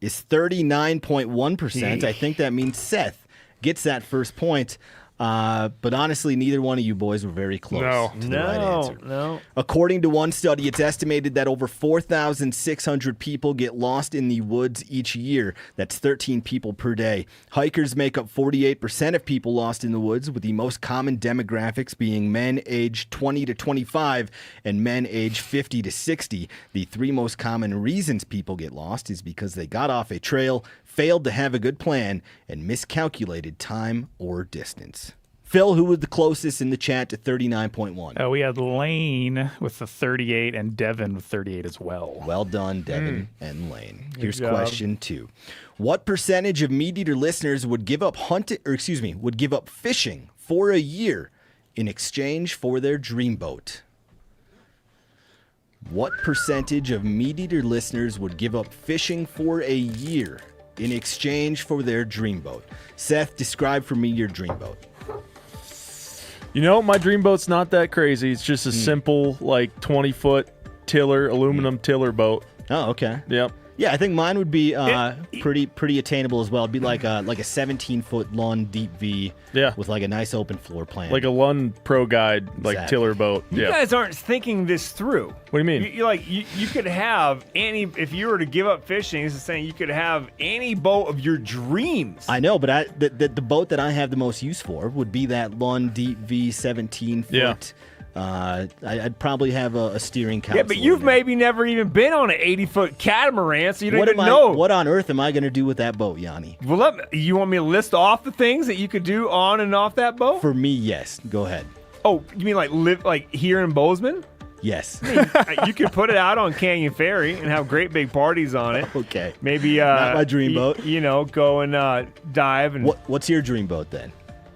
is 39.1%. I think that means Seth gets that first point. But honestly, neither one of you boys were very close to the right answer. No. According to one study, it's estimated that over 4,600 people get lost in the woods each year. That's 13 people per day. Hikers make up 48% of people lost in the woods, with the most common demographics being men aged 20 to 25 and men aged 50 to 60. The three most common reasons people get lost is because they got off a trail, failed to have a good plan, and miscalculated time or distance. Phil, who was the closest in the chat to 39.1? We had Lane with the 38 and Devin with 38 as well. Well done, Devin and Lane. Here's job. question 2. What percentage of MeatEater listeners would give up fishing for a year in exchange for their dream boat? What percentage of MeatEater listeners would give up fishing for a year in exchange for their dream boat? Seth, describe for me your dream boat. My dream boat's not that crazy. It's just a simple, 20-foot tiller, aluminum tiller boat. Oh, okay. Yep. Yeah, I think mine would be pretty attainable as well. It'd be like a 17-foot Lund Deep V with a nice open floor plan. Like a Lund Pro Guide, Exactly. tiller boat. You guys aren't thinking this through. What do you mean? You could have any, if you were to give up fishing, this is saying you could have any boat of your dreams. I know, but the boat that I have the most use for would be that Lund Deep V 17-foot. Yeah. I'd probably have a steering console. Yeah, but you've maybe never even been on an 80-foot catamaran, so you don't even know. know. What on earth am I going to do with that boat, Yanni? Well, you want me to list off the things that you could do on and off that boat? For me, yes. Go ahead. Oh, you mean live here in Bozeman? Yes. You could put it out on Canyon Ferry and have great big parties on it. Okay. Maybe not my dream boat. Go and dive and. What's your dream boat then?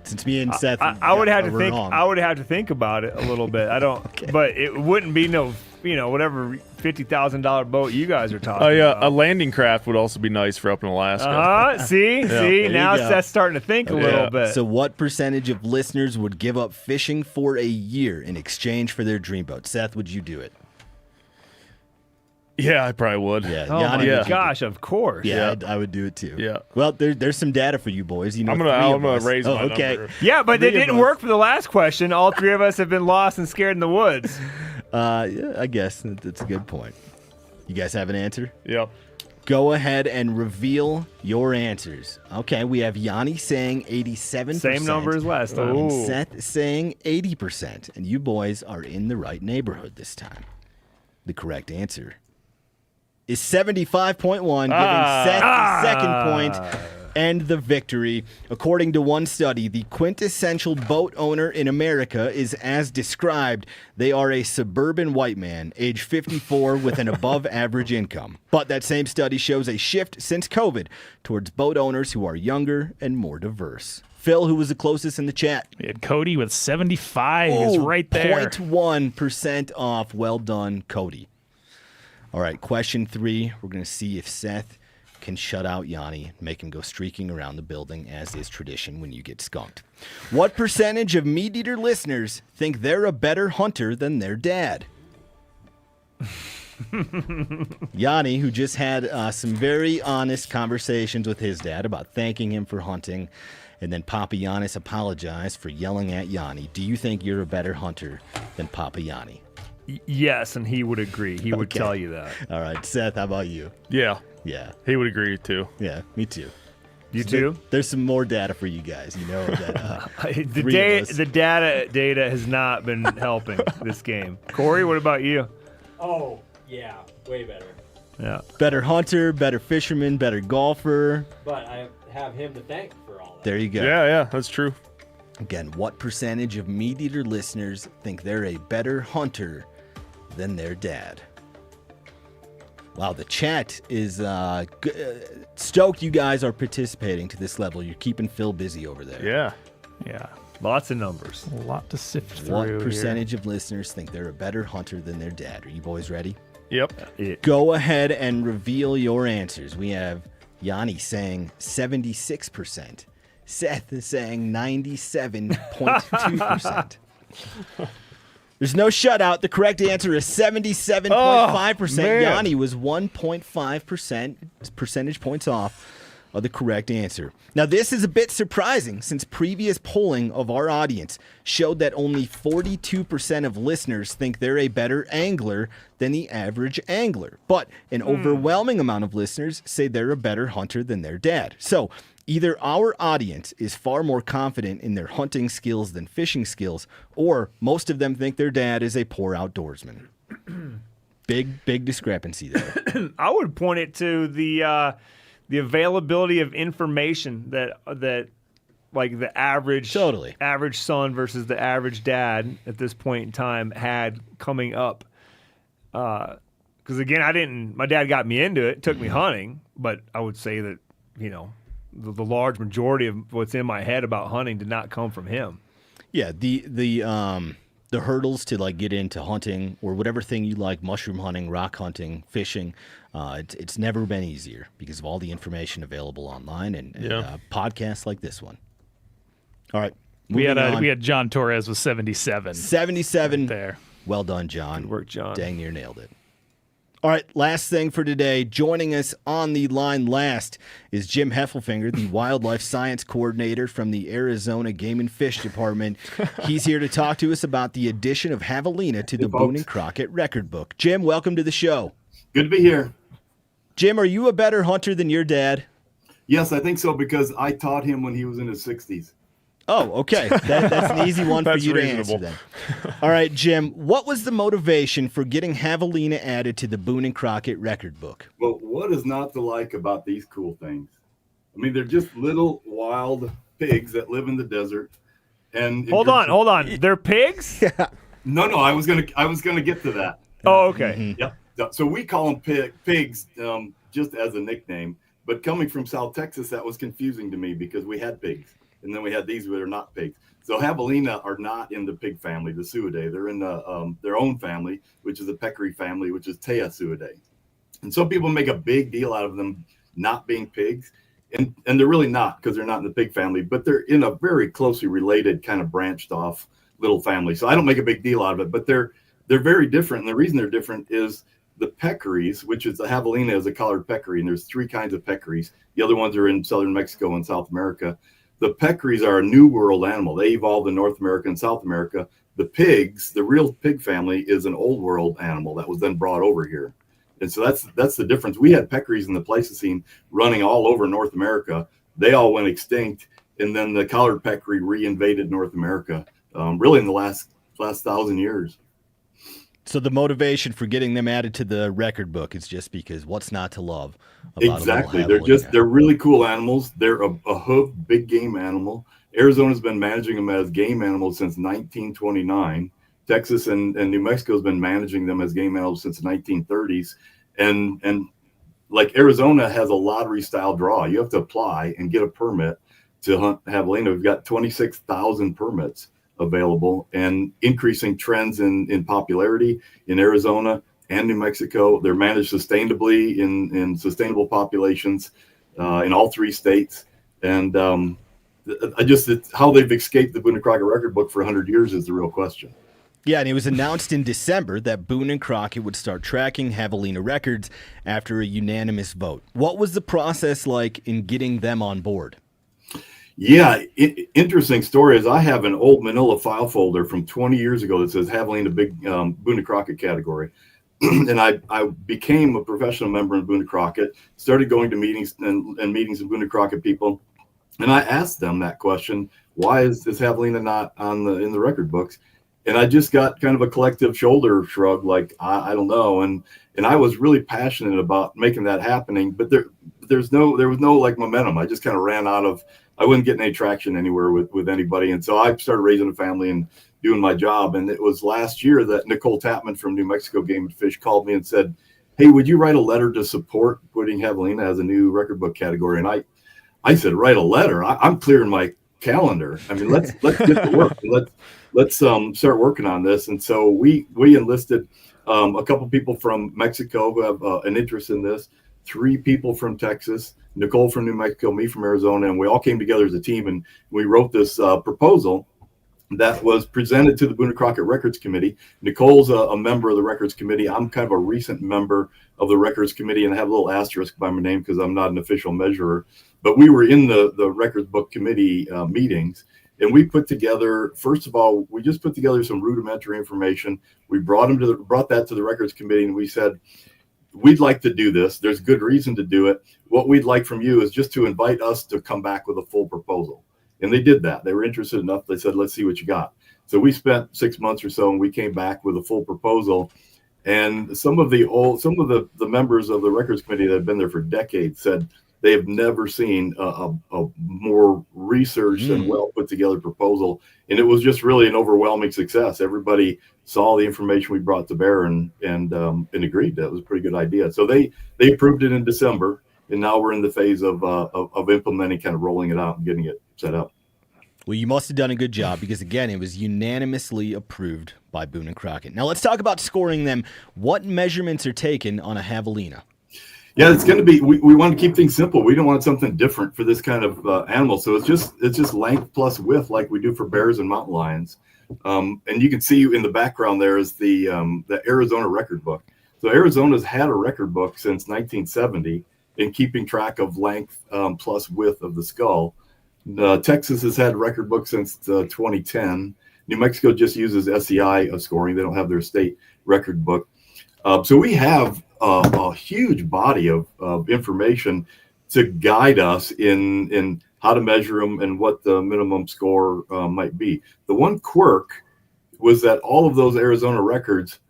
Since me and Seth, I would have to we're think. wrong. I would have to think about it a little bit. I don't, but it wouldn't be no, whatever $50,000 boat you guys are talking. Oh yeah, about. a landing craft would also be nice for up in Alaska. See, now you go. Seth's starting to think a little bit. So, what percentage of listeners would give up fishing for a year in exchange for their dream boat? Seth, would you do it? Yeah, I probably would. Yeah. Oh Yanni, my would you gosh, of course. Yeah, I would do it too. Yeah. Well, there's some data for you boys. You know, I'm three gonna of us. raise my okay. number. Yeah, but it Three of didn't us. work for the last question. All three of us have been lost and scared in the woods. Yeah, I guess that's a good point. You guys have an answer? Yep. Go ahead and reveal your answers. Okay, we have Yanni saying 87%. Same number as last time. And Seth saying 80%. And you boys are in the right neighborhood this time. The correct answer is 75.1, giving Seth the second point and the victory. According to one study, the quintessential boat owner in America is as described. They are a suburban white man, age 54, with an above-average income. But that same study shows a shift since COVID towards boat owners who are younger and more diverse. Phil, who was the closest in the chat? We had Cody with 75. He's right there. 0.1% off. Well done, Cody. All right, question 3. We're going to see if Seth can shut out Yanni, make him go streaking around the building, as is tradition when you get skunked. What percentage of MeatEater listeners think they're a better hunter than their dad? Yanni, who just had some very honest conversations with his dad about thanking him for hunting, and then Papa Giannis apologized for yelling at Yanni. Do you think you're a better hunter than Papa Yanni? Yes, and he would agree. He would tell you that. All right, Seth, how about you? Yeah. Yeah. He would agree too. Yeah, me too. You too? There's some more data for you guys. You know that the data has not been helping this game. Corey, what about you? Oh, yeah, way better. Yeah. better hunter, better fisherman, better golfer. But I have him to thank for all that. There you go. Yeah, that's true. Again, what percentage of MeatEater listeners think they're a better hunter than their dad? Wow, the chat is stoked you guys are participating to this level. You're keeping Phil busy over there. Yeah. Yeah. Lots of numbers. A lot to sift through. What percentage of listeners think they're a better hunter than their dad? Are you boys ready? Yep. Go ahead and reveal your answers. We have Yanni saying 76%. Seth is saying 97.2%. There's no shutout. The correct answer is 77.5%. Yanni was 1.5% percentage points off of the correct answer. Now, this is a bit surprising since previous polling of our audience showed that only 42% of listeners think they're a better angler than the average angler. But an overwhelming amount of listeners say they're a better hunter than their dad. So either our audience is far more confident in their hunting skills than fishing skills, or most of them think their dad is a poor outdoorsman. Big discrepancy there. I would point it to the availability of information that like the average son versus the average dad at this point in time had coming up. Because again, my dad got me into it, took me hunting, but I would say that, the large majority of what's in my head about hunting did not come from him. Yeah, the hurdles to like get into hunting or whatever thing you like, mushroom hunting, rock hunting, fishing, it's never been easier because of all the information available online and podcasts like this one. All right. We had John Torres with 77. 77 right there. Well done, John. Good work, John. Dang near nailed it. All right, last thing for today. Joining us on the line last is Jim Heffelfinger, the Wildlife Science Coordinator from the Arizona Game and Fish Department. He's here to talk to us about the addition of Havelina to the Boone and Crockett record book. Jim, welcome to the show. Good to be here. Jim, are you a better hunter than your dad? Yes, I think so because I taught him when he was in his 60s. Oh, okay. That's an easy one for you reasonable. to answer then. All right, Jim, what was the motivation for getting Havelina added to the Boone and Crockett record book? Well, what is not to like about these cool things? I mean, they're just little wild pigs that live in the desert. And hold on. They're pigs? No, I was gonna get to that. Oh, okay. Yep. So we call them pigs just as a nickname. But coming from South Texas, that was confusing to me because we had pigs. and then we had these that are not pigs. So Havelina are not in the pig family, the Suidae. They're in their own family, which is the peccary family, which is Suidae. And some people make a big deal out of them not being pigs, and they're really not, because they're not in the pig family, but they're in a very closely related kind of branched off little family. So I don't make a big deal out of it, but they're very different. And the reason they're different is the peccaries, which is the Javelina is a collared peccary, and there's 3 kinds of peccaries. The other ones are in southern Mexico and South America. The peccaries are a new world animal. They evolved in North America and South America. The pigs, the real pig family, is an old world animal that was then brought over here. And so that's the difference. We had peccaries in the Pleistocene running all over North America. They all went extinct, and then the collared peccary reinvaded North America, really in the last 1,000 years. So the motivation for getting them added to the record book is just because what's not to love about exactly. a little They're really cool animals. They're a hoofed big game animal. Arizona's been managing them as game animals since 1929. Texas and New Mexico has been managing them as game animals since the 1930s. And like Arizona has a lottery style draw. You have to apply and get a permit to hunt javelina. We've got 26,000 permits available, and increasing trends in popularity in Arizona and New Mexico. They're managed sustainably in sustainable populations in all 3 states. And how they've escaped the Boone and Crockett record book for 100 years is the real question. Yeah, and it was announced in December that Boone and Crockett would start tracking Havelina records after a unanimous vote. What was the process like in getting them on board? Yeah, interesting story is I have an old manila file folder from 20 years ago that says Havelina big Boone and Crockett category. And I became a professional member in Boone and Crockett, started going to meetings and meetings of Boone and Crockett people. And I asked them that question, why is Havelina not in the record books? And I just got kind of a collective shoulder shrug, like, I don't know. And I was really passionate about making that happening, but there was no like momentum. I just kind of ran out of, I wasn't getting any traction anywhere with anybody. And so I started raising a family and doing my job. And it was last year that Nicole Tapman from New Mexico Game and Fish called me and said, hey, would you write a letter to support putting Havelina as a new record book category? And I said, write a letter? I'm clearing my calendar. I mean, let's get to work. Let's start working on this. And so we enlisted a couple people from Mexico who have an interest in this, 3 people from Texas, Nicole from New Mexico, me from Arizona, and we all came together as a team, and we wrote this proposal that was presented to the Boone and Crockett Records Committee. Nicole's a member of the Records Committee. I'm kind of a recent member of the Records Committee, and I have a little asterisk by my name because I'm not an official measurer. But we were in the Records Book Committee meetings, and we put together, first of all, we just put together some rudimentary information. We brought that to the Records Committee, and we said, we'd like to do this. There's good reason to do it. What we'd like from you is just to invite us to come back with a full proposal. And they did that. They were interested enough. They said, let's see what you got. So we spent 6 months or so, and we came back with a full proposal. And some of the members of the Records Committee that have been there for decades said they have never seen a more researched and well put together proposal. And it was just really an overwhelming success. Everybody saw the information we brought to bear and agreed that it was a pretty good idea. So they approved it in December, and now we're in the phase of implementing, kind of rolling it out and getting it set up. Well, you must have done a good job because, again, it was unanimously approved by Boone and Crockett. Now let's talk about scoring them. What measurements are taken on a Havelina? Yeah, it's going to be, we want to keep things simple. We don't want something different for this kind of animal. So it's just length plus width like we do for bears and mountain lions. And you can see in the background there is the Arizona record book. So Arizona's had a record book since 1970 in keeping track of length plus width of the skull. Texas has had a record book since 2010. New Mexico just uses SEI scoring. They don't have their state record book. So we have a huge body of information to guide us in how to measure them and what the minimum score might be. The one quirk was that all of those Arizona records,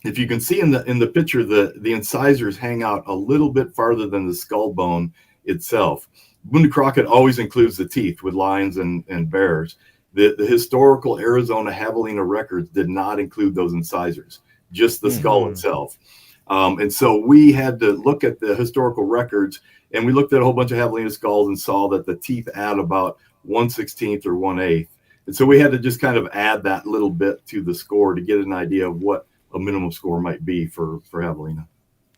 if you can see in the picture, the incisors hang out a little bit farther than the skull bone itself. Boone and Crockett always includes the teeth with lions and bears. The historical Arizona Havelina records did not include those incisors, just the skull itself. And so we had to look at the historical records, and we looked at a whole bunch of Havelina skulls and saw that the teeth add about 1/16 or 1/8. And so we had to just kind of add that little bit to the score to get an idea of what a minimum score might be for Havelina.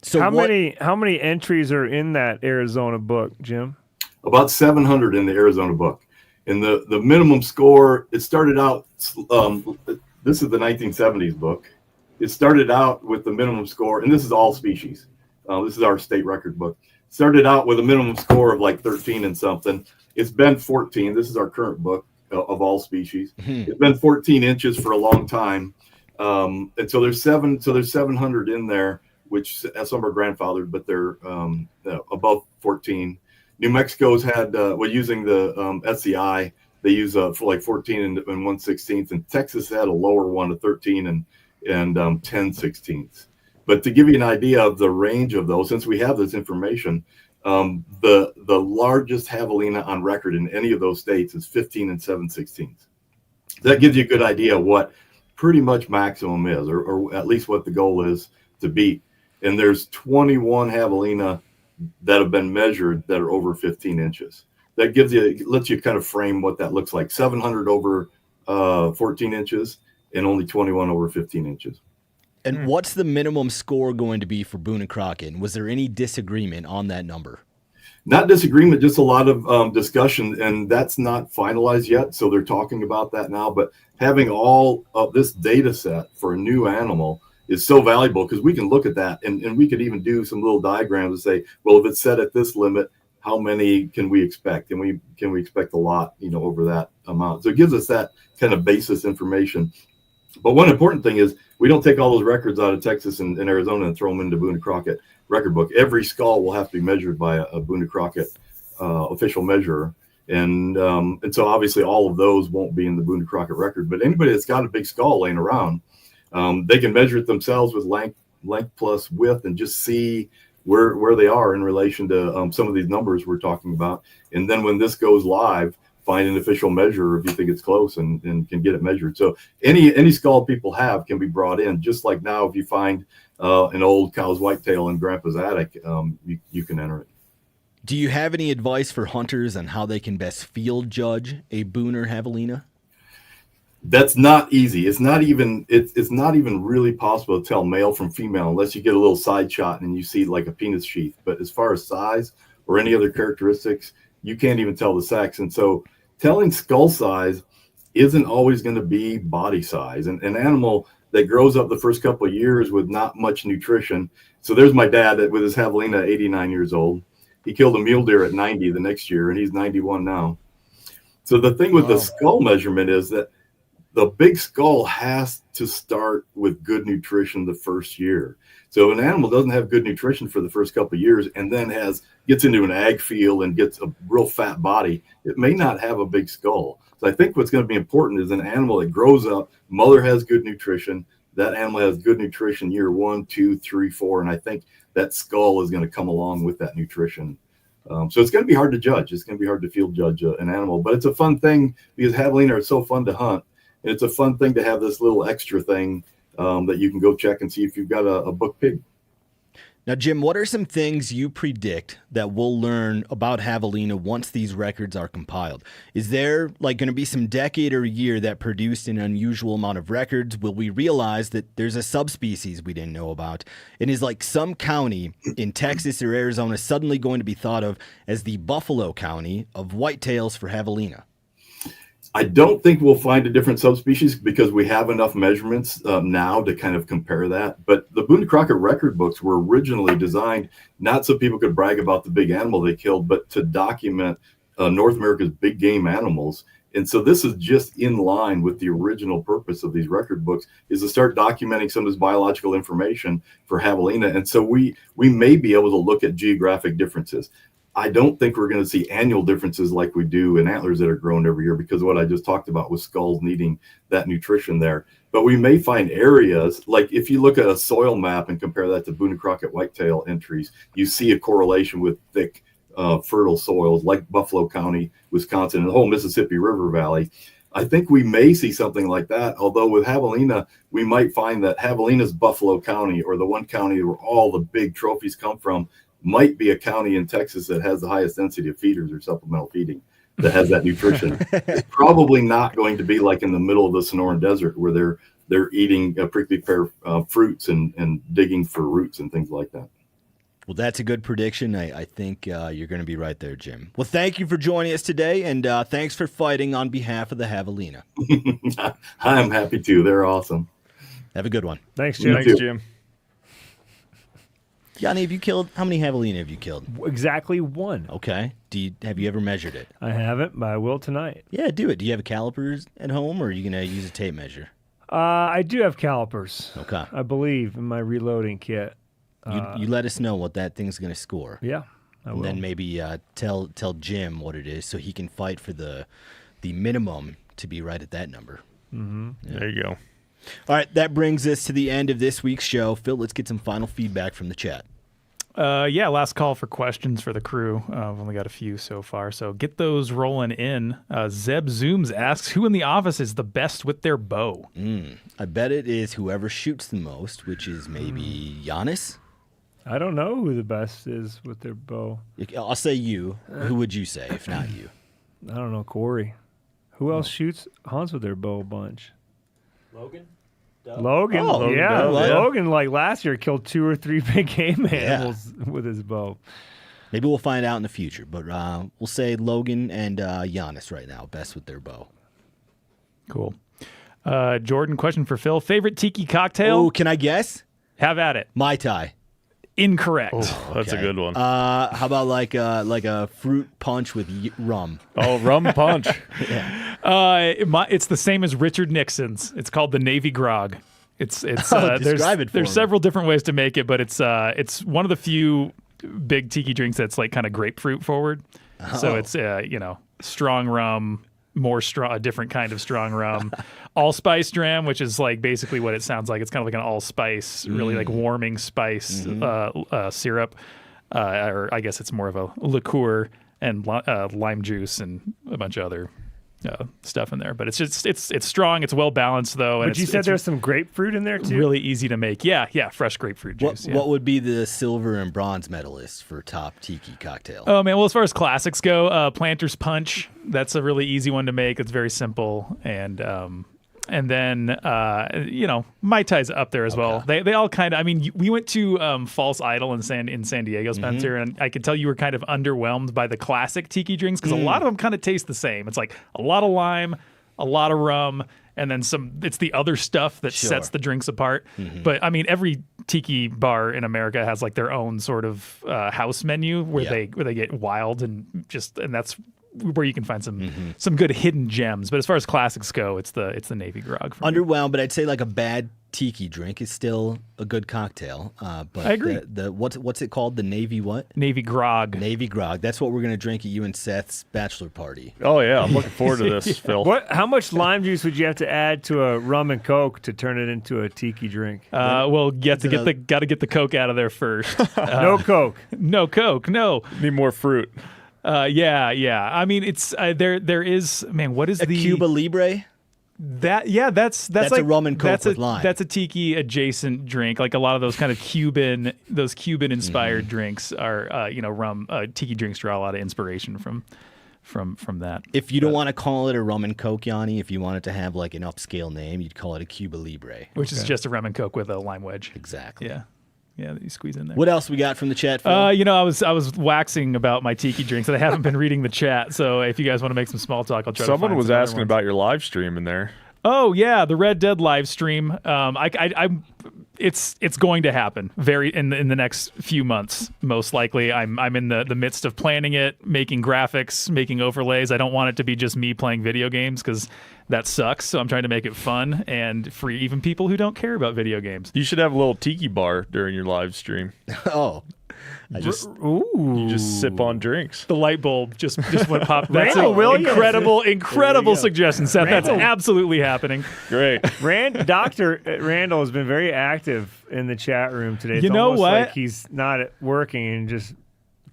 So how many entries are in that Arizona book, Jim? About 700 in the Arizona book. And the minimum score, it started out, this is the 1970s book. It started out with the minimum score, and this is all species. This is our state record book. Started out with a minimum score of like 13 and something. It's been 14. This is our current book of all species. It's been 14 inches for a long time. And so there's 700 in there, which some are grandfathered, but they're above 14. New Mexico's had, using the SCI, they use for like 14 and 1/16, and Texas had a lower one of 13 and 10/16. But to give you an idea of the range of those, since we have this information, the largest javelina on record in any of those states is 15 and 7/16. That gives you a good idea of what pretty much maximum is, or at least what the goal is to beat. And there's 21 javelina that have been measured that are over 15 inches. That lets you kind of frame what that looks like. 700 over 14 inches and only 21 over 15 inches. And what's the minimum score going to be for Boone and Crockett? Was there any disagreement on that number? Not disagreement, just a lot of discussion, and that's not finalized yet. So they're talking about that now. But having all of this data set for a new animal is so valuable because we can look at that and we could even do some little diagrams and say, well, if it's set at this limit, how many can we expect? And can we expect a lot, over that amount? So it gives us that kind of basis information. But one important thing is we don't take all those records out of Texas and Arizona and throw them into Boone and Crockett record book. Every skull will have to be measured by a Boone and Crockett official measurer. And so obviously all of those won't be in the Boone and Crockett record, but anybody that's got a big skull laying around, they can measure it themselves with length plus width and just see where they are in relation to some of these numbers we're talking about. And then when this goes live, find an official measurer if you think it's close and can get it measured. So any skull people have can be brought in, just like now if you find an old cow's whitetail in Grandpa's attic, you can enter it. Do you have any advice for hunters on how they can best field judge a Boone or Javelina? That's not easy. It's not even really possible to tell male from female unless you get a little side shot and you see like a penis sheath. But as far as size or any other characteristics, you can't even tell the sex. And so telling skull size isn't always going to be body size. And an animal that grows up the first couple of years with not much nutrition. So there's my dad with his Havelina, 89 years old. He killed a mule deer at 90 the next year, and he's 91 now. So the thing with the skull measurement is that the big skull has to start with good nutrition the first year. So if an animal doesn't have good nutrition for the first couple of years and then gets into an ag field and gets a real fat body, it may not have a big skull. So I think what's going to be important is an animal that grows up, mother has good nutrition, that animal has good nutrition year 1, 2, 3, 4, and I think that skull is going to come along with that nutrition. So it's going to be hard to judge. It's going to be hard to field judge an animal, but it's a fun thing because Havelina are so fun to hunt. And it's a fun thing to have this little extra thing that you can go check and see if you've got a book pig. Now, Jim, what are some things you predict that we'll learn about Havelina once these records are compiled? Is there going to be some decade or year that produced an unusual amount of records? Will we realize that there's a subspecies we didn't know about? And is some county in Texas or Arizona suddenly going to be thought of as the Buffalo County of whitetails for Havelina? I don't think we'll find a different subspecies because we have enough measurements now to kind of compare that. But the Boone and Crockett record books were originally designed not so people could brag about the big animal they killed, but to document North America's big game animals. And so this is just in line with the original purpose of these record books, is to start documenting some of this biological information for Havelina. And so we may be able to look at geographic differences. I don't think we're going to see annual differences like we do in antlers that are grown every year because of what I just talked about with skulls needing that nutrition there. But we may find areas, like if you look at a soil map and compare that to Boone and Crockett whitetail entries, you see a correlation with thick, fertile soils like Buffalo County, Wisconsin, and the whole Mississippi River Valley. I think we may see something like that, although with Havelina, we might find that Havelina's Buffalo County, or the one county where all the big trophies come from, might be a county in Texas that has the highest density of feeders or supplemental feeding. that has that nutrition. It's probably not going to be like in the middle of the Sonoran Desert where they're eating prickly pear fruits and digging for roots and things like that. Well, that's a good prediction. I think you're going to be right there, Jim. Well, thank you for joining us today, and thanks for fighting on behalf of the Javelina. I'm happy to. They're awesome. Have a good one. Thanks, Jim. Thanks, Jim. Yanni, how many Javelina have you killed? Exactly one. Okay. Have you ever measured it? I haven't, but I will tonight. Yeah, do it. Do you have calipers at home, or are you going to use a tape measure? I do have calipers. Okay. I believe in my reloading kit. You let us know what that thing's going to score. Yeah, I will. And then maybe tell Jim what it is so he can fight for the minimum to be right at that number. Mm-hmm. Yeah. There you go. All right, that brings us to the end of this week's show. Phil, let's get some final feedback from the chat. Last call for questions for the crew. I've only got a few so far, so get those rolling in. Zeb Zooms asks, who in the office is the best with their bow? I bet it is whoever shoots the most, which is maybe Janis. I don't know who the best is with their bow. I'll say you. Who would you say if not you? I don't know, Corey. Who else hunts with their bow a bunch? Logan? Logan, Logan, yeah. Dove, yeah. Logan, like last year, killed 2 or 3 big game animals with his bow. Maybe we'll find out in the future, but we'll say Logan and Janis right now, best with their bow. Cool. Jordan, question for Phil. Favorite tiki cocktail? Oh, can I guess? Have at it. Mai Tai. Incorrect. Oh, that's a good one. How about like a fruit punch with rum? Oh, rum punch. It's the same as Richard Nixon's. It's called the Navy Grog. Describe it for there's me. several different ways to make it, but it's one of the few big tiki drinks that's like kind of grapefruit forward. So it's strong rum, a different kind of strong rum, allspice dram, which is like basically what it sounds like. It's kind of like an allspice, really like warming spice syrup, or I guess it's more of a liqueur and lime juice and a bunch of other stuff in there. But it's just it's strong. It's well balanced though. And But you said there's some grapefruit in there too. Really easy to make. Yeah, fresh grapefruit juice. What would be the silver and bronze medalists for top tiki cocktail? Oh man, well as far as classics go, Planter's Punch. That's a really easy one to make. It's very simple, and then Mai Tai's up there as well. They all kind of. I mean, we went to False Idol in San Diego, Spencer, and I could tell you were kind of underwhelmed by the classic tiki drinks because a lot of them kind of taste the same. It's like a lot of lime, a lot of rum, and then some. It's the other stuff that sets the drinks apart. But I mean, every tiki bar in America has like their own sort of house menu where they get wild and that's where you can find some good hidden gems. But as far as classics go, it's the Navy Grog. Underwhelmed, but I'd say like a bad tiki drink is still a good cocktail. But I agree. What's it called? The Navy what? Navy Grog. Navy Grog. That's what we're gonna drink at you and Seth's bachelor party. Oh yeah, I'm looking forward to this, Phil. How much lime juice would you have to add to a rum and coke to turn it into a tiki drink? Well, got to get the Coke out of there first. No Coke. No Coke. No. Need more fruit. Yeah. I mean, it's there is what is a the Cuba Libre? That's like a rum and coke with lime. That's a tiki adjacent drink. Like a lot of those kind of Cuban inspired drinks are rum. Tiki drinks draw a lot of inspiration from that. If you don't want to call it a rum and coke, Yanni, if you want it to have like an upscale name, you'd call it a Cuba Libre, which is just a rum and coke with a lime wedge. Exactly. Yeah, that you squeeze in there. What else we got from the chat, Phil? I was waxing about my tiki drinks, and I haven't been reading the chat. So if you guys want to make some small talk, I'll try. Someone was asking ones. about your live stream in there. Oh yeah, the Red Dead live stream. It's going to happen in the next few months, most likely. I'm in the midst of planning it, making graphics, making overlays. I don't want it to be just me playing video games because that sucks. So I'm trying to make it fun and for even people who don't care about video games. You should have a little tiki bar during your live stream. Oh. You just sip on drinks. The light bulb just went pop. That's Randall an incredible suggestion, Seth. That's absolutely happening. Great. Dr. Randall has been very active in the chat room today. It's you know almost what? like he's not working and just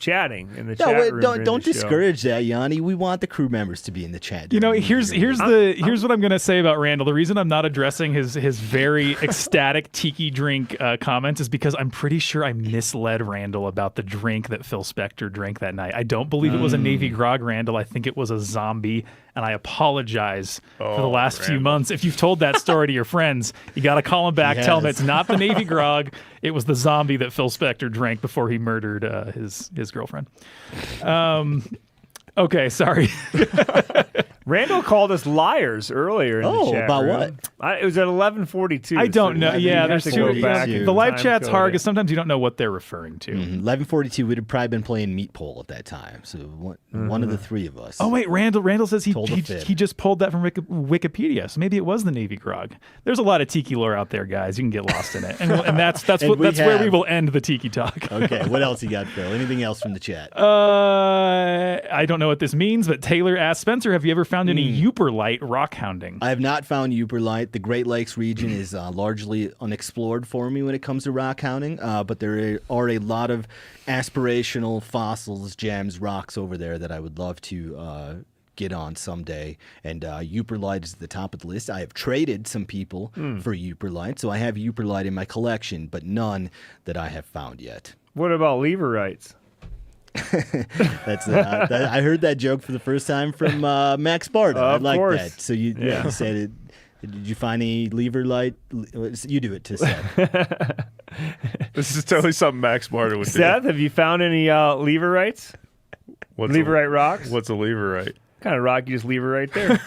chatting in the chat room. Don't discourage that, Yanni. We want the crew members to be in the chat. Here's what I'm gonna say about Randall. The reason I'm not addressing his very ecstatic tiki drink comments is because I'm pretty sure I misled Randall about the drink that Phil Spector drank that night. I don't believe it was a Navy Grog, Randall. I think it was a zombie, and I apologize for the last few months. If you've told that story to your friends, you got to call them back, tell them it's not the Navy Grog. It was the zombie that Phil Spector drank before he murdered his girlfriend. Okay, sorry. Randall called us liars earlier in the chat about room. what? It was at 11:42. I don't know. Yeah, there's to go back. the live chat's hard because sometimes you don't know what they're referring to. 11:42. We'd have probably been playing Meat Pole at that time. So one of the three of us. Oh wait, Randall says he just pulled that from Wikipedia. So maybe it was the Navy Grog. There's a lot of tiki lore out there, guys. You can get lost in it, and that's where we will end the tiki talk. Okay, what else you got, Phil? Anything else from the chat? I don't know what this means, but Taylor asked, Spencer, have you ever found any Uperlite rock hounding? I have not found Uperlite. The Great Lakes region is largely unexplored for me when it comes to rock hounding, but there are a lot of aspirational fossils, gems, rocks over there that I would love to get on someday, and Uperlite is at the top of the list. I have traded some people for Uperlite, so I have Uperlite in my collection, but none that I have found yet. What about leverites? I heard that joke for the first time from Max Sparta. I like that. So you said it. Did you find any leverlight? You do it to Seth. This is totally something Max Sparta would do. Seth, have you found any leverites? Leverite rocks? What's a leverite? Kind of rock you just leave it right there.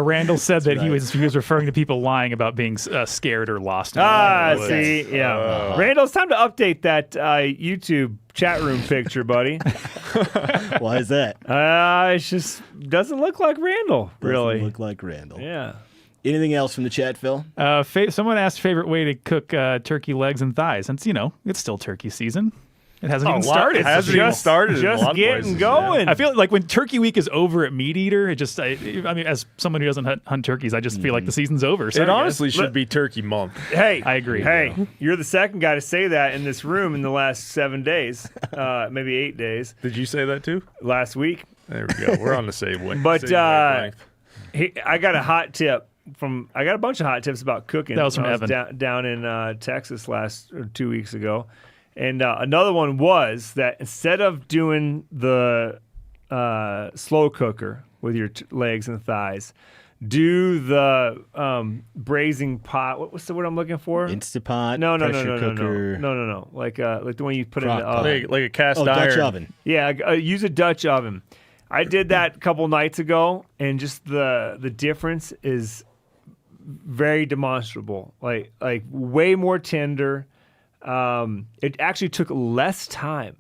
Randall said that he was referring to people lying about being scared or lost. See, yeah. Randall, it's time to update that YouTube chat room picture, buddy. Why is that? It just doesn't look like Randall, really. Doesn't look like Randall. Yeah. Anything else from the chat, Phil? Someone asked favorite way to cook turkey legs and thighs. Since, it's still turkey season. It hasn't even started. It hasn't even started. Just getting going. I feel like when Turkey Week is over at MeatEater, I mean, as someone who doesn't hunt turkeys, I just feel like the season's over. It honestly should be Turkey Month. Hey, I agree. Hey, you're the second guy to say that in this room in the last 7 days, maybe 8 days. Did you say that too? Last week. There we go. We're on the same way. But I got a hot tip I got a bunch of hot tips about cooking. That was from Evan. Down in Texas 2 weeks ago. And another one was that instead of doing the slow cooker with your legs and thighs, do the braising pot. What's the word I'm looking for? Instapot. No. Cooker. No. Like the one you put in the oven. Like a cast iron. Dutch oven. Yeah, use a Dutch oven. I did that a couple nights ago, and just the difference is very demonstrable. Like way more tender. It actually took less time.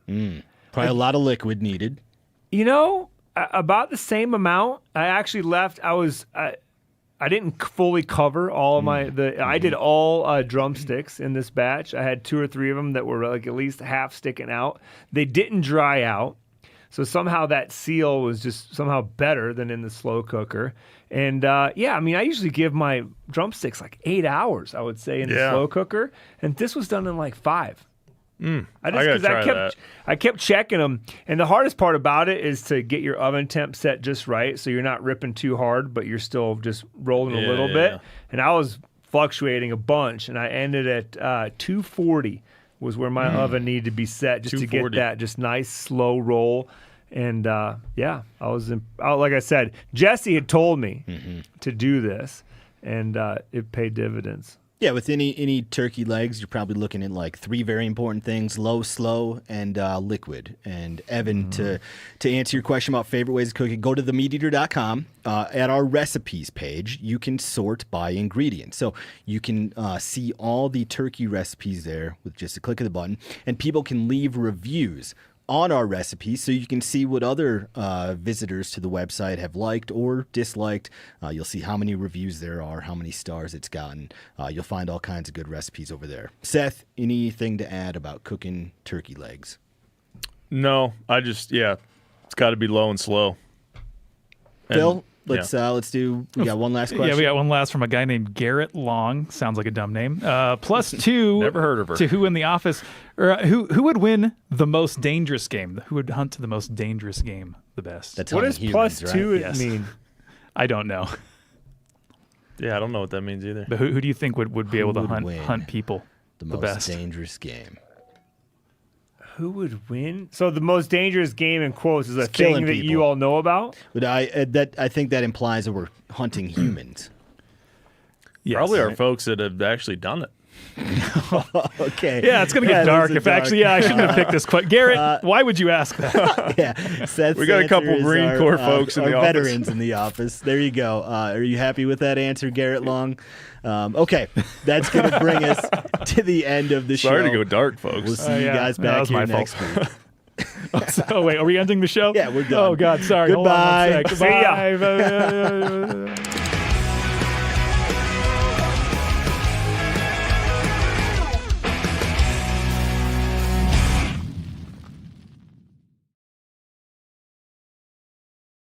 Probably a lot of liquid needed. About the same amount. I actually left. I didn't fully cover all of I did all drumsticks in this batch. I had 2 or 3 of them that were like at least half sticking out. They didn't dry out. So somehow that seal was just somehow better than in the slow cooker. And I usually give my drumsticks like 8 hours, I would say, in the slow cooker. And this was done in like 5. I kept checking them. And the hardest part about it is to get your oven temp set just right, so you're not ripping too hard, but you're still just rolling a little bit. And I was fluctuating a bunch, and I ended at 240 was where my oven needed to be set just to get that just nice slow roll. And I was like I said, Jesse had told me to do this, and it paid dividends. Yeah, with any turkey legs, you're probably looking at like 3 very important things: low, slow, and liquid. And Evan, to answer your question about favorite ways of cooking, go to themeateater.com. At our recipes page, you can sort by ingredient. So you can see all the turkey recipes there with just a click of the button, and people can leave reviews on our recipes, so you can see what other visitors to the website have liked or disliked. You'll see how many reviews there are, how many stars it's gotten. You'll find all kinds of good recipes over there. Seth, anything to add about cooking turkey legs? No, it's got to be low and slow. Phil, let's do. We got one last question. Yeah, we got one last from a guy named Garrett Long. Sounds like a dumb name. +2. Never heard of her. To who in the office, or who would win the most dangerous game? Who would hunt the most dangerous game the best? That's What does humans, +2 right? Yes. mean? I don't know. Yeah, I don't know what that means either. But who do you think would be able to would win hunt people The the most best? dangerous game. Who would win? So the most dangerous game in quotes is a It's killing thing that people. you all know about? But I think that implies that we're hunting humans. Yes. Probably our folks that have actually done it. Okay. Yeah, it's gonna get dark. this is If actually, I shouldn't have picked this question. Garrett, why would you ask that? Yeah, Seth's We got a couple answer is Marine Corps folks in our the office. veterans in the office. There you go. Are you happy with that answer, Garrett Long? Okay, that's going to bring us to the end of the show. Sorry to go dark, folks. We'll see you yeah. guys That back was here my next fault. week. Oh wait, are we ending the show? Yeah, we're done. Oh God, sorry. Goodbye. Hold on one sec. See ya. Bye.